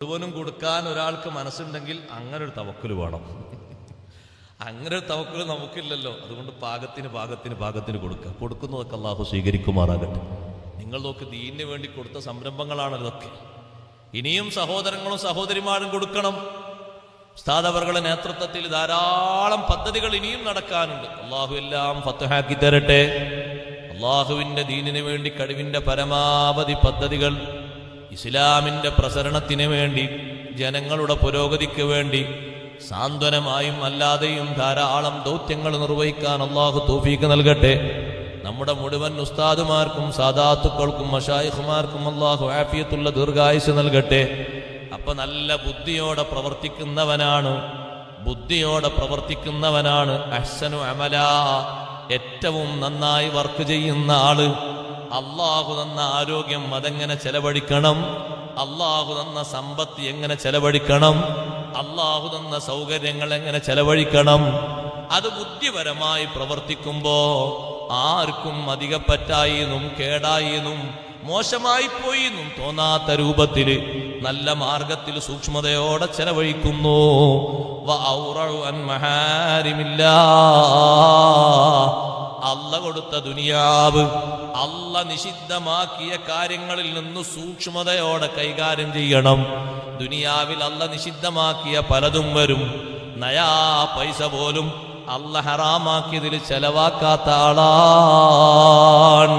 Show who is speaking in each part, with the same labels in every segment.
Speaker 1: മുഴുവനും കൊടുക്കാൻ ഒരാൾക്ക് മനസ്സുണ്ടെങ്കിൽ അങ്ങനെ ഒരു തവക്കുൽ വേണം. അങ്ങനെ ഒരു തവക്കുൽ നമുക്കില്ലല്ലോ. അതുകൊണ്ട് പാകത്തിന് കൊടുക്കുന്നതൊക്കെ അള്ളാഹു സ്വീകരിക്കുമാറാകട്ടെ. നിങ്ങൾ നോക്ക്, ദീനിന് വേണ്ടി കൊടുത്ത സംരംഭങ്ങളാണ് ഇതൊക്കെ. ഇനിയും സഹോദരങ്ങളും സഹോദരിമാരും കൊടുക്കണം. ഉസ്താദ് അവരുടെ നേതൃത്വത്തിൽ ധാരാളം പദ്ധതികൾ ഇനിയും നടക്കാനുണ്ട്. അള്ളാഹു എല്ലാം ഫത്ഹാക്കി തരട്ടെ. അള്ളാഹുവിന്റെ ദീനിന് വേണ്ടി കഴിവിന്റെ പരമാവധി പദ്ധതികൾ, ഇസ്ലാമിന്റെ പ്രസരണത്തിന് വേണ്ടി, ജനങ്ങളുടെ പുരോഗതിക്ക് വേണ്ടി സാന്ത്വനമായും അല്ലാതെയും ധാരാളം ദൗത്യങ്ങൾ നിർവഹിക്കാൻ അള്ളാഹു തൗഫീഖ് നൽകട്ടെ. നമ്മുടെ മുഴുവൻ ഉസ്താദുമാർക്കും സാദാത്തുക്കൾക്കും മശായിഖുമാർക്കും അള്ളാഹു ആഫിയത്തുള്ള ദീർഘായുസ് നൽകട്ടെ. അപ്പൊ നല്ല ബുദ്ധിയോടെ പ്രവർത്തിക്കുന്നവനാണ് അഹ്സനു അമല, ഏറ്റവും നന്നായി വർക്ക് ചെയ്യുന്ന ആള്. അള്ളാഹു തന്ന ആരോഗ്യം അതെങ്ങനെ ചെലവഴിക്കണം, അള്ളാഹു തന്ന സമ്പത്ത് എങ്ങനെ ചെലവഴിക്കണം, അള്ളാഹു തന്ന സൗകര്യങ്ങൾ എങ്ങനെ ചെലവഴിക്കണം, അത് ബുദ്ധിപരമായി പ്രവർത്തിക്കുമ്പോ ആർക്കും അധികപ്പറ്റായിന്നും കേടായിന്നും മോശമായി പോയിന്നും തോന്നാത്ത രൂപത്തിൽ നല്ല മാർഗത്തിൽ സൂക്ഷ്മതയോടെ ചെലവഴിക്കുന്നു. അല്ല കൊടുത്ത ദുനിയാവ്, അല്ല നിഷിദ്ധമാക്കിയ കാര്യങ്ങളിൽ നിന്ന് സൂക്ഷ്മതയോടെ കൈകാര്യം ചെയ്യണം. ദുനിയാവിൽ അല്ല നിഷിദ്ധമാക്കിയ പലതും വരും. നയാ പൈസ പോലും അല്ല ഹറാമാക്കിയതിൽ ചെലവാക്കാത്ത ആളാണ്.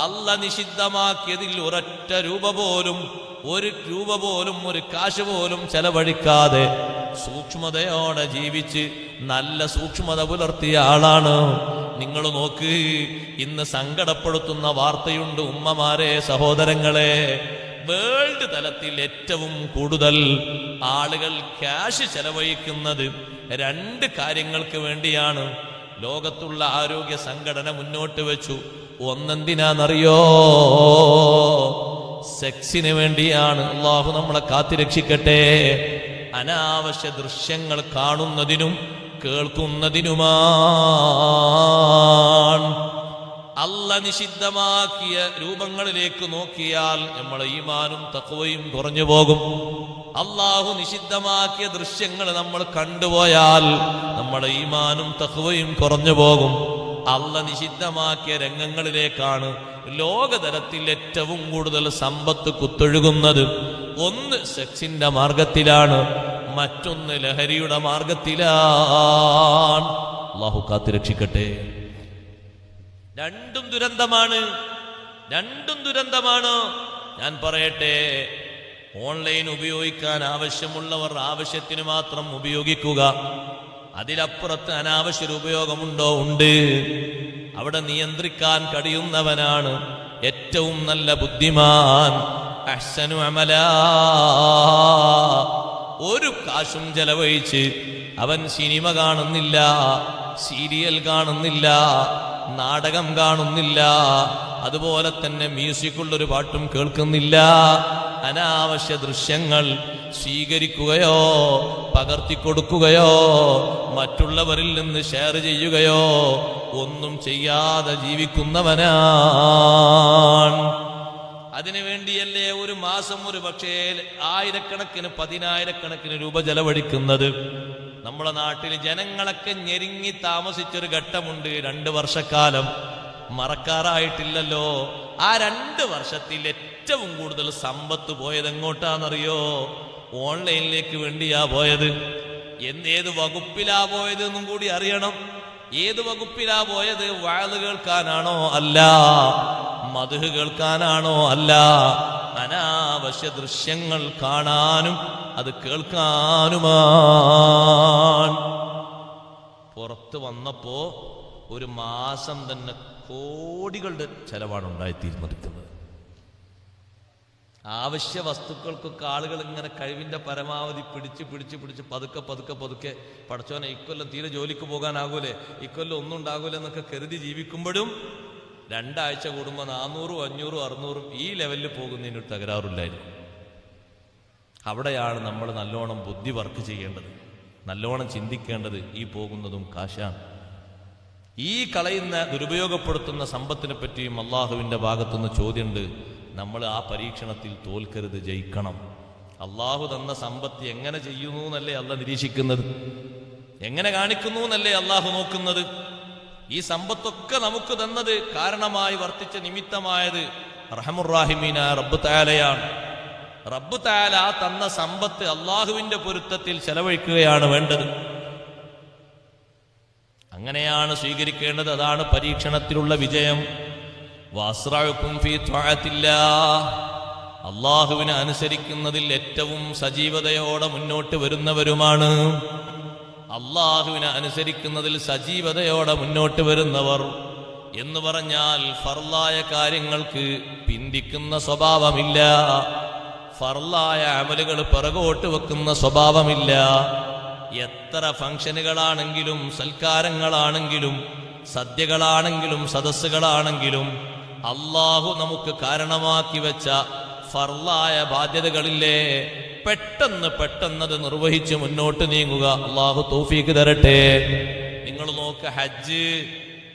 Speaker 1: അല്ല നിഷിദ്ധമാക്കിയതിൽ ഒരൊറ്റ രൂപ പോലും ഒരു കാശ് പോലും ചെലവഴിക്കാതെ സൂക്ഷ്മതയോടെ ജീവിച്ച് നല്ല സൂക്ഷ്മത പുലർത്തിയ ആളാണ്. നിങ്ങൾ നോക്ക്, ഇന്ന് സങ്കടപ്പെടുത്തുന്ന വാർത്തയുണ്ട് ഉമ്മമാരെ, സഹോദരങ്ങളെ. വേൾഡ് തലത്തിൽ ഏറ്റവും കൂടുതൽ ആളുകൾ ക്യാഷ് ചെലവഴിക്കുന്നത് 2 കാര്യങ്ങൾക്ക് വേണ്ടിയാണ്. ലോകത്തുള്ള ആരോഗ്യ സംഘടന മുന്നോട്ട് വെച്ചു. ഒന്നെന്തിനാണെന്നറിയോ? സെക്സിന് വേണ്ടിയാണ്. അള്ളാഹു നമ്മളെ കാത്തിരക്ഷിക്കട്ടെ. അനാവശ്യ ദൃശ്യങ്ങൾ കാണുന്നതിനും കേൾക്കുന്നതിനുമാണ്. അല്ല നിഷിദ്ധമാക്കിയ രൂപങ്ങളിലേക്ക് നോക്കിയാൽ നമ്മളെ ഈമാനും തഖ്വയും കുറഞ്ഞു പോകും. അള്ളാഹു നിഷിദ്ധമാക്കിയ ദൃശ്യങ്ങൾ നമ്മൾ കണ്ടുപോയാൽ നമ്മുടെ ഈമാനും തഖ്വയും കുറഞ്ഞു പോകും. അല്ല നിഷിദ്ധമാക്കിയ രംഗങ്ങളിലേക്കാണ് ലോകതലത്തിൽ ഏറ്റവും കൂടുതൽ സമ്പത്ത് കുത്തൊഴുകുന്നത്. ഒന്ന് സെക്സിന്റെ മാർഗത്തിലാണ്, മറ്റൊന്ന് ലഹരിയുടെ മാർഗത്തിലാണ്. അല്ലാഹു കാത്തുരക്ഷിക്കട്ടെ. രണ്ടും ദുരന്തമാണ്. ഞാൻ പറയട്ടെ, ഓൺലൈൻ ഉപയോഗിക്കാൻ ആവശ്യമുള്ളവർ ആവശ്യത്തിന് മാത്രം ഉപയോഗിക്കുക. അതിലപ്പുറത്ത് അനാവശ്യ ഉപയോഗമുണ്ടോ? ഉണ്ട്. അവിടെ നിയന്ത്രിക്കാൻ കഴിയുന്നവനാണ് ഏറ്റവും നല്ല ബുദ്ധിമാൻ. അഹ്സനു അമല. ഒരു കാശും ചെലവഴിച്ച് അവൻ സിനിമ കാണുന്നില്ല, സീരിയൽ കാണുന്നില്ല, നാടകം കാണുന്നില്ല, അതുപോലെ തന്നെ മ്യൂസിക്കുള്ളൊരു പാട്ടും കേൾക്കുന്നില്ല. അനാവശ്യ ദൃശ്യങ്ങൾ സ്വീകരിക്കുകയോ പകർത്തിക്കൊടുക്കുകയോ മറ്റുള്ളവരിൽ നിന്ന് ഷെയർ ചെയ്യുകയോ ഒന്നും ചെയ്യാതെ ജീവിക്കുന്നവനാണ്. അതിനുവേണ്ടിയല്ലേ ഒരു മാസം ഒരു പക്ഷേ ആയിരക്കണക്കിന് 10,000-കണക്കിന് രൂപ ചെലവഴിക്കുന്നത്. നമ്മുടെ നാട്ടിൽ ജനങ്ങളൊക്കെ ഞെരുങ്ങി താമസിച്ചൊരു ഘട്ടമുണ്ട്. 2 വർഷക്കാലം മറക്കാറായിട്ടില്ലല്ലോ. ആ 2 വർഷത്തിൽ ഏറ്റവും കൂടുതൽ സമ്പത്ത് പോയത് എങ്ങോട്ടാണെന്നറിയോ? ഓൺലൈനിലേക്ക് വേണ്ടിയാ പോയത്. ഏത് വകുപ്പിലാ പോയത് എന്നും കൂടി അറിയണം. ഏത് വകുപ്പിലാ പോയത്? വഅദ് കേൾക്കാനാണോ? അല്ല. മദ്ഹ് കേൾക്കാനാണോ? അല്ല. അനാവശ്യ ദൃശ്യങ്ങൾ കാണാനും അത് കേൾക്കാനുമാണ്. പുറത്ത് വന്നപ്പോ ഒരു മാസം തന്നെ കോടികളുടെ ചെലവാണ് ഉണ്ടായിത്തീർന്നിരിക്കുന്നത്. ആവശ്യ വസ്തുക്കൾക്കൊക്കെ ആളുകൾ ഇങ്ങനെ കഴിവിന്റെ പരമാവധി പിടിച്ച് പതുക്കെ പടച്ചോനെ ഇക്കൊല്ലം തീരെ ജോലിക്ക് പോകാനാകൂലേ, ഇക്കൊല്ലം ഒന്നും ഉണ്ടാകൂല എന്നൊക്കെ കരുതി ജീവിക്കുമ്പോഴും 2 ആഴ്ച കൂടുമ്പോൾ 400, 500, 600 ഈ ലെവലിൽ പോകുന്നതിനൊരു തകരാറില്ലായിരുന്നു. അവിടെയാണ് നമ്മൾ നല്ലോണം ബുദ്ധി വർക്ക് ചെയ്യേണ്ടത്, നല്ലോണം ചിന്തിക്കേണ്ടത്. ഈ പോകുന്നതും കാശാണ്. ഈ കളയുന്ന ദുരുപയോഗപ്പെടുത്തുന്ന സമ്പത്തിനെ പറ്റിയും അള്ളാഹുവിന്റെ ഭാഗത്തുനിന്ന് ചോദ്യമുണ്ട്. നമ്മൾ ആ പരീക്ഷണത്തിൽ തോൽക്കരുത്, ജയിക്കണം. അള്ളാഹു തന്ന സമ്പത്ത് എങ്ങനെ ചെയ്യുന്നു എന്നല്ലേ അള്ളാഹ് നിരീക്ഷിക്കുന്നത്, എങ്ങനെ കാണിക്കുന്നു എന്നല്ലേ അള്ളാഹു നോക്കുന്നത്. ഈ സമ്പത്തൊക്കെ നമുക്ക് തന്നത്, കാരണമായി വർത്തിച്ച നിമിത്തമായത് റഹമുറാഹിമീന റബ്ബ് തആലയാണ്. റബ്ബ് തആല തന്ന സമ്പത്ത് അള്ളാഹുവിന്റെ പൊരുത്തത്തിൽ ചെലവഴിക്കുകയാണ് വേണ്ടത്. അങ്ങനെയാണ് സ്വീകരിക്കേണ്ടത്. അതാണ് പരീക്ഷണത്തിലുള്ള വിജയം. വഅസ്റഉകും ഫീ ത്വഅത്തില്ലാഹ്, അള്ളാഹുവിനെ അനുസരിക്കുന്നതിൽ ഏറ്റവും സജീവതയോടെ മുന്നോട്ട് വരുന്നവരുമാണ്. അള്ളാഹുവിനെ അനുസരിക്കുന്നതിൽ സജീവതയോടെ മുന്നോട്ട് വരുന്നവർ എന്ന് പറഞ്ഞാൽ ഫർളായ കാര്യങ്ങൾക്ക് പിന്തിക്കുന്ന സ്വഭാവമില്ല, ഫർളായ അമലുകൾ പിറകോട്ട് വെക്കുന്ന സ്വഭാവമില്ല. എത്ര ഫംഗ്ഷനുകളാണെങ്കിലും സൽക്കാരങ്ങളാണെങ്കിലും സദ്യകളാണെങ്കിലും സദസ്സുകളാണെങ്കിലും അള്ളാഹു നമുക്ക് കാരണമാക്കി വെച്ച ഫർളായ ബാധ്യതകളില്ലേ, പെട്ടെന്ന് നിർവഹിച്ച് മുന്നോട്ട് നീങ്ങുക. അള്ളാഹു തൗഫീഖ് തരട്ടെ. നിങ്ങൾ നോക്ക്, ഹജ്ജ്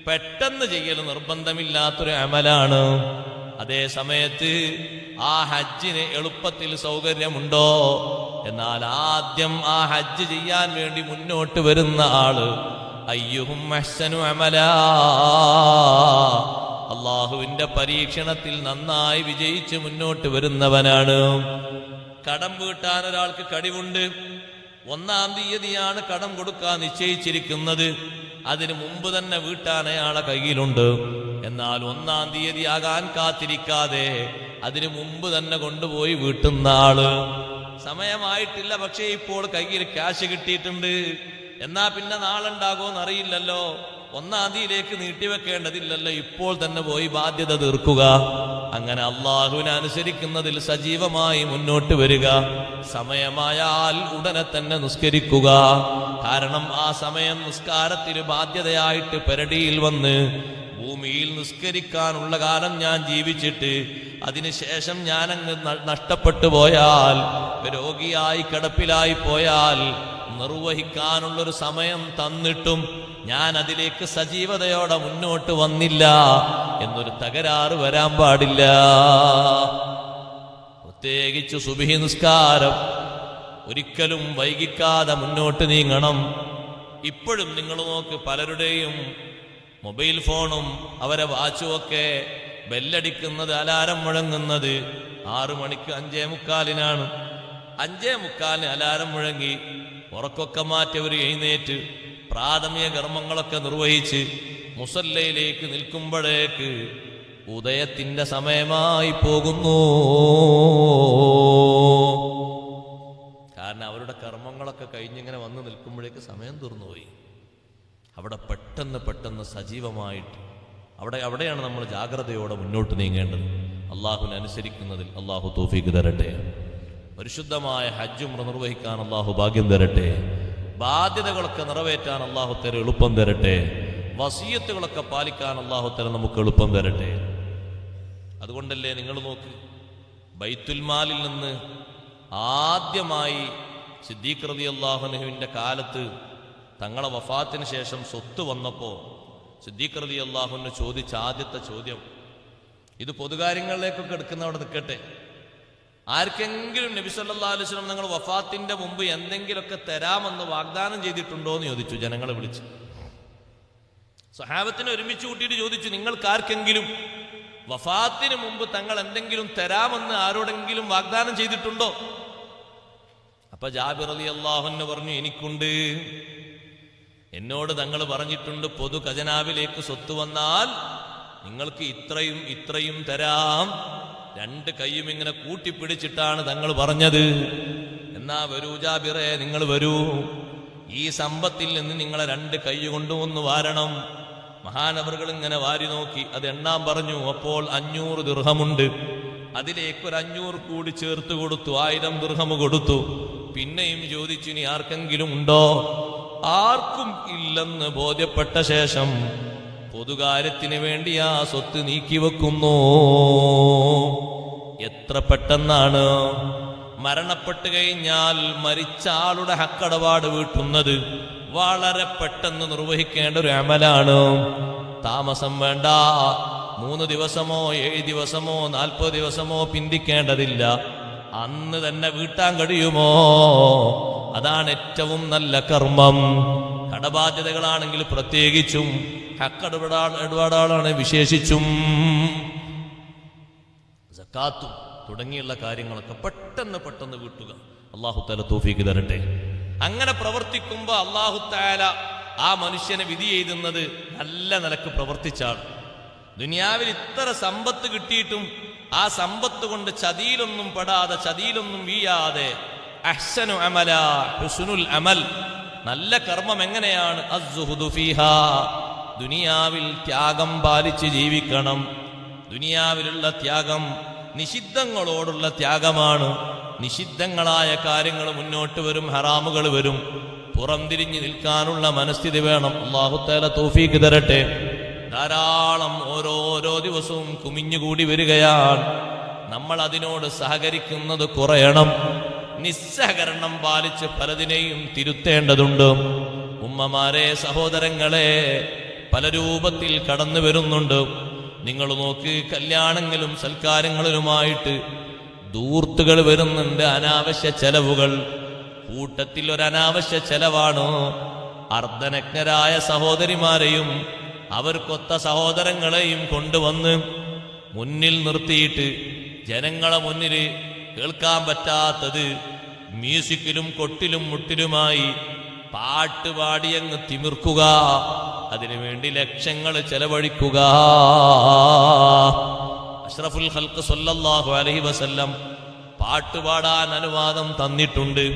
Speaker 1: പെട്ടെന്ന് ചെയ്യൽ നിർബന്ധമില്ലാത്തൊരു അമലാണ്. അതേ സമയത്ത് ആ ഹജ്ജിന് എളുപ്പത്തിൽ സൗകര്യമുണ്ടോ? എന്നാൽ ആദ്യം ആ ഹജ്ജ് ചെയ്യാൻ വേണ്ടി മുന്നോട്ട് വരുന്ന ആള് അയ്യുഹും അഹ്സനു അമലാ, അള്ളാഹുവിന്റെ പരീക്ഷണത്തിൽ നന്നായി വിജയിച്ച് മുന്നോട്ട് വരുന്നവനാണ്. കടം വീട്ടാൻ ഒരാൾക്ക് കഴിവുണ്ട്. 1-ാം തീയതിയാണ് കടം കൊടുക്കാൻ നിശ്ചയിച്ചിരിക്കുന്നത്. അതിനു മുമ്പ് തന്നെ വീട്ടാൻ അയാളെ കയ്യിലുണ്ട്. എന്നാൽ 1-ാം തീയതി ആകാൻ കാത്തിരിക്കാതെ അതിനു മുമ്പ് തന്നെ കൊണ്ടുപോയി വീട്ടുന്ന ആള്, സമയമായിട്ടില്ല പക്ഷേ ഇപ്പോൾ കയ്യിൽ ക്യാഷ് കിട്ടിയിട്ടുണ്ട്, എന്നാ പിന്നെ നാളുണ്ടാകുമെന്ന് അറിയില്ലല്ലോ, 1-ാം തീയതിയിലേക്ക് നീട്ടിവെക്കേണ്ടതില്ലല്ലോ, ഇപ്പോൾ തന്നെ പോയി ബാധ്യത തീർക്കുക. അങ്ങനെ അള്ളാഹുവിനെ അനുസരിക്കുന്നതിൽ സജീവമായി മുന്നോട്ട് വരിക. സമയമായാൽ ഉടനെ തന്നെ നിസ്കരിക്കുക. കാരണം ആ സമയം നിസ്കാരത്തിന് ബാധ്യതയായിട്ട് പെരടിയിൽ വന്ന് ഭൂമിയിൽ നിസ്കരിക്കാനുള്ള കാലം ഞാൻ ജീവിച്ചിട്ട് അതിനുശേഷം ഞാനങ്ങ് നഷ്ടപ്പെട്ടു പോയാൽ, രോഗിയായി കിടപ്പിലായി പോയാൽ, നിർവഹിക്കാനുള്ളൊരു സമയം തന്നിട്ടും ഞാൻ അതിലേക്ക് സജീവതയോടെ മുന്നോട്ട് വന്നില്ല എന്നൊരു തകരാറ് വരാൻ പാടില്ല. പ്രത്യേകിച്ച് സുബ്ഹി നിസ്കാരം ഒരിക്കലും വൈകിക്കാതെ മുന്നോട്ട് നീങ്ങണം. ഇപ്പോഴും നിങ്ങൾ നോക്ക്, പലരുടെയും മൊബൈൽ ഫോണും അവരെ വാച്ചും ഒക്കെ ബെല്ലടിക്കുന്നത്, അലാരം മുഴങ്ങുന്നത് 6 മണിക്ക് 5:45 5:45 അലാരം മുഴങ്ങി ഉറക്കൊക്കെ മാറ്റിയവർ എഴുന്നേറ്റ് പ്രാഥമിക കർമ്മങ്ങളൊക്കെ നിർവഹിച്ച് മുസല്ലയിലേക്ക് നിൽക്കുമ്പോഴേക്ക് ഉദയത്തിന്റെ സമയമായി പോകുന്നു. കാരണം അവരുടെ കർമ്മങ്ങളൊക്കെ കഴിഞ്ഞിങ്ങനെ വന്ന് നിൽക്കുമ്പോഴേക്ക് സമയം തീർന്നുപോയി. അവിടെ പെട്ടെന്ന് സജീവമായിട്ട് അവിടെയാണ് നമ്മൾ ജാഗ്രതയോടെ മുന്നോട്ട് നീങ്ങേണ്ടത്. അള്ളാഹുവിനെ അനുസരിക്കുന്നതിൽ അള്ളാഹു തൗഫീഖ് തരട്ടെ. പരിശുദ്ധമായ ഹജ്ജ് ഉംറ നിർവഹിക്കാൻ അള്ളാഹു ഭാഗ്യം തരട്ടെ. ബാധ്യതകളൊക്കെ നിറവേറ്റാൻ അള്ളാഹു തര എളുപ്പം തരട്ടെ. വസിയത്തുകളൊക്കെ പാലിക്കാൻ അള്ളാഹു തര നമുക്ക് എളുപ്പം തരട്ടെ. അതുകൊണ്ടല്ലേ നിങ്ങൾ നോക്ക്, ബൈത്തുൽ മാലിൽ നിന്ന് ആദ്യമായി സിദ്ദീഖ് റളിയല്ലാഹു അൻഹുവിന്റെ കാലത്ത് തങ്ങളെ വഫാത്തിന് ശേഷം സ്വത്ത് വന്നപ്പോൾ സിദ്ദീഖ് റളിയല്ലാഹു അൻഹു ചോദിച്ച ആദ്യത്തെ ചോദ്യം, ഇത് പൊതുകാര്യങ്ങളിലേക്കൊക്കെ എടുക്കുന്നവിടെ നിൽക്കട്ടെ, ആർക്കെങ്കിലും നബി സല്ലല്ലാഹു അലൈഹി വസല്ലം നിങ്ങൾ വഫാത്തിന്റെ മുമ്പ് എന്തെങ്കിലുമൊക്കെ തരാമെന്ന് വാഗ്ദാനം ചെയ്തിട്ടുണ്ടോ എന്ന് ചോദിച്ചു. ജനങ്ങളെ വിളിച്ചു, സ്വഹാബത്തിനെ ഒരുമിച്ച് കൂട്ടിയിട്ട് ചോദിച്ചു, നിങ്ങൾക്ക് ആർക്കെങ്കിലും വഫാത്തിന് മുമ്പ് തങ്ങൾ എന്തെങ്കിലും തരാമെന്ന് ആരോടെങ്കിലും വാഗ്ദാനം ചെയ്തിട്ടുണ്ടോ? അപ്പൊ ജാബിർ റളിയല്ലാഹു അൻഹു പറഞ്ഞു, എനിക്കുണ്ട്. എന്നോട് തങ്ങൾ പറഞ്ഞിട്ടുണ്ട്, പൊതു ഖജനാവിലേക്ക് സ്വത്ത് വന്നാൽ നിങ്ങൾക്ക് ഇത്രയും തരാം. 2 കൈയും ഇങ്ങനെ കൂട്ടിപ്പിടിച്ചിട്ടാണ് തങ്ങൾ പറഞ്ഞത്. എന്നാ വരൂ ജാബിറെ, നിങ്ങൾ വരൂ, ഈ സമ്പത്തിൽ നിന്ന് നിങ്ങളെ 2 കൈ കൊണ്ടുവന്ന് വാരണം. മഹാനവറുകൾ ഇങ്ങനെ വാരി നോക്കി, അത് എണ്ണാൻ പറഞ്ഞു. അപ്പോൾ 500 ദിർഹമുണ്ട്. അതിലേക്ക് ഒരു 500 കൂടി ചേർത്ത് കൊടുത്തു, 1000 ദിർഹം കൊടുത്തു. പിന്നെയും ചോദിച്ചു, ഇനി ആർക്കെങ്കിലും ഉണ്ടോ? ആർക്കും ഇല്ലെന്ന് ബോധ്യപ്പെട്ട ശേഷം പൊതുകാര്യത്തിന് വേണ്ടി ആ സ്വത്ത് നീക്കിവെക്കുന്നു. എത്ര പെട്ടെന്നാണ്! മരണപ്പെട്ടു കഴിഞ്ഞാൽ മരിച്ച ആളുടെ ഹക്കടപാട് വീട്ടുന്നത് വളരെ പെട്ടെന്ന് നിർവഹിക്കേണ്ട ഒരു അമലാണ്. താമസം വേണ്ട. 3 ദിവസമോ 7 ദിവസമോ 40 ദിവസമോ പിന്തിക്കേണ്ടതില്ല. അന്ന് തന്നെ വീട്ടാൻ കഴിയുമോ? അതാണ് ഏറ്റവും നല്ല കർമ്മം. കടബാധ്യതകളാണെങ്കിൽ പ്രത്യേകിച്ചും, ഇടപാടാളാണ് വിശേഷിച്ചും, സക്കാത്തും തുടങ്ങിയുള്ള കാര്യങ്ങളൊക്കെ പെട്ടെന്ന് വീട്ടുക. അല്ലാഹു തആല തൗഫീഖ് തരട്ടെ. അങ്ങനെ പ്രവർത്തിക്കുമ്പോൾ അല്ലാഹു തആല ആ മനുഷ്യനെ വിധി എഴുതുന്നത് നല്ല നിലക്ക് പ്രവർത്തിച്ചാൽ. ദുനിയാവിൽ ഇത്ര സമ്പത്ത് കിട്ടിയിട്ടും ആ സമ്പത്ത് കൊണ്ട് ചതിയിലൊന്നും പെടാതെ, ചതിയിലൊന്നും വീഴാതെ, അഹ്സനു അമല, ഹുസ്നുൽ അമൽ, നല്ല കർമ്മം എങ്ങനെയാണ്? അസ്സുഹുദു ഫീഹാ, ദുനിയാവിൽ ത്യാഗം പാലിച്ച് ജീവിക്കണം. ദുനിയാവിലുള്ള ത്യാഗം നിഷിദ്ധങ്ങളോടുള്ള ത്യാഗമാണ്. നിഷിദ്ധങ്ങളായ കാര്യങ്ങൾ മുന്നോട്ട് വരും, ഹറാമുകൾ വരും. പുറംതിരിഞ്ഞു നിൽക്കാനുള്ള മനസ്ഥിതി വേണം. അല്ലാഹു തആല തൗഫീഖ് തരട്ടെ. ധാരാളം ഓരോ ദിവസവും കുമിഞ്ഞുകൂടി വരികയാണ്. നമ്മൾ അതിനോട് സഹകരിക്കുന്നത് കുറയണം. നിസ്സഹകരണം പാലിച്ച് പലതിനെയും തിരുത്തേണ്ടതുണ്ട്. ഉമ്മമാരെ, സഹോദരങ്ങളെ, പല രൂപത്തിൽ കടന്നു വരുന്നുണ്ട്. നിങ്ങൾ നോക്ക്, കല്യാണങ്ങളും സൽക്കാരങ്ങളിലുമായിട്ട് ദൂർത്തുകൾ വരുന്നുണ്ട്, അനാവശ്യ ചെലവുകൾ. കൂട്ടത്തിൽ ഒരു അനാവശ്യ ചെലവാണ് അർദ്ധനഗ്നരായ സഹോദരിമാരെയും അവർക്കൊത്ത സഹോദരങ്ങളെയും കൊണ്ടുവന്ന് മുന്നിൽ നിർത്തിയിട്ട് ജനങ്ങളെ മുന്നിൽ കേൾക്കാൻ പറ്റാത്തത് മ്യൂസിക്കിലും കൊട്ടിലും മുട്ടിലുമായി പാട്ടുപാടിയങ്ങ് തിമിർക്കുക. അതിനുവേണ്ടി ലക്ഷങ്ങൾ ചെലവഴിക്കുക. അഷ്റഫുൽ ഖൽഖ് സ്വല്ലല്ലാഹു അലൈഹി വസല്ലം പാട്ടുപാടാൻ അനുവാദം തന്നിട്ടുണ്ട്.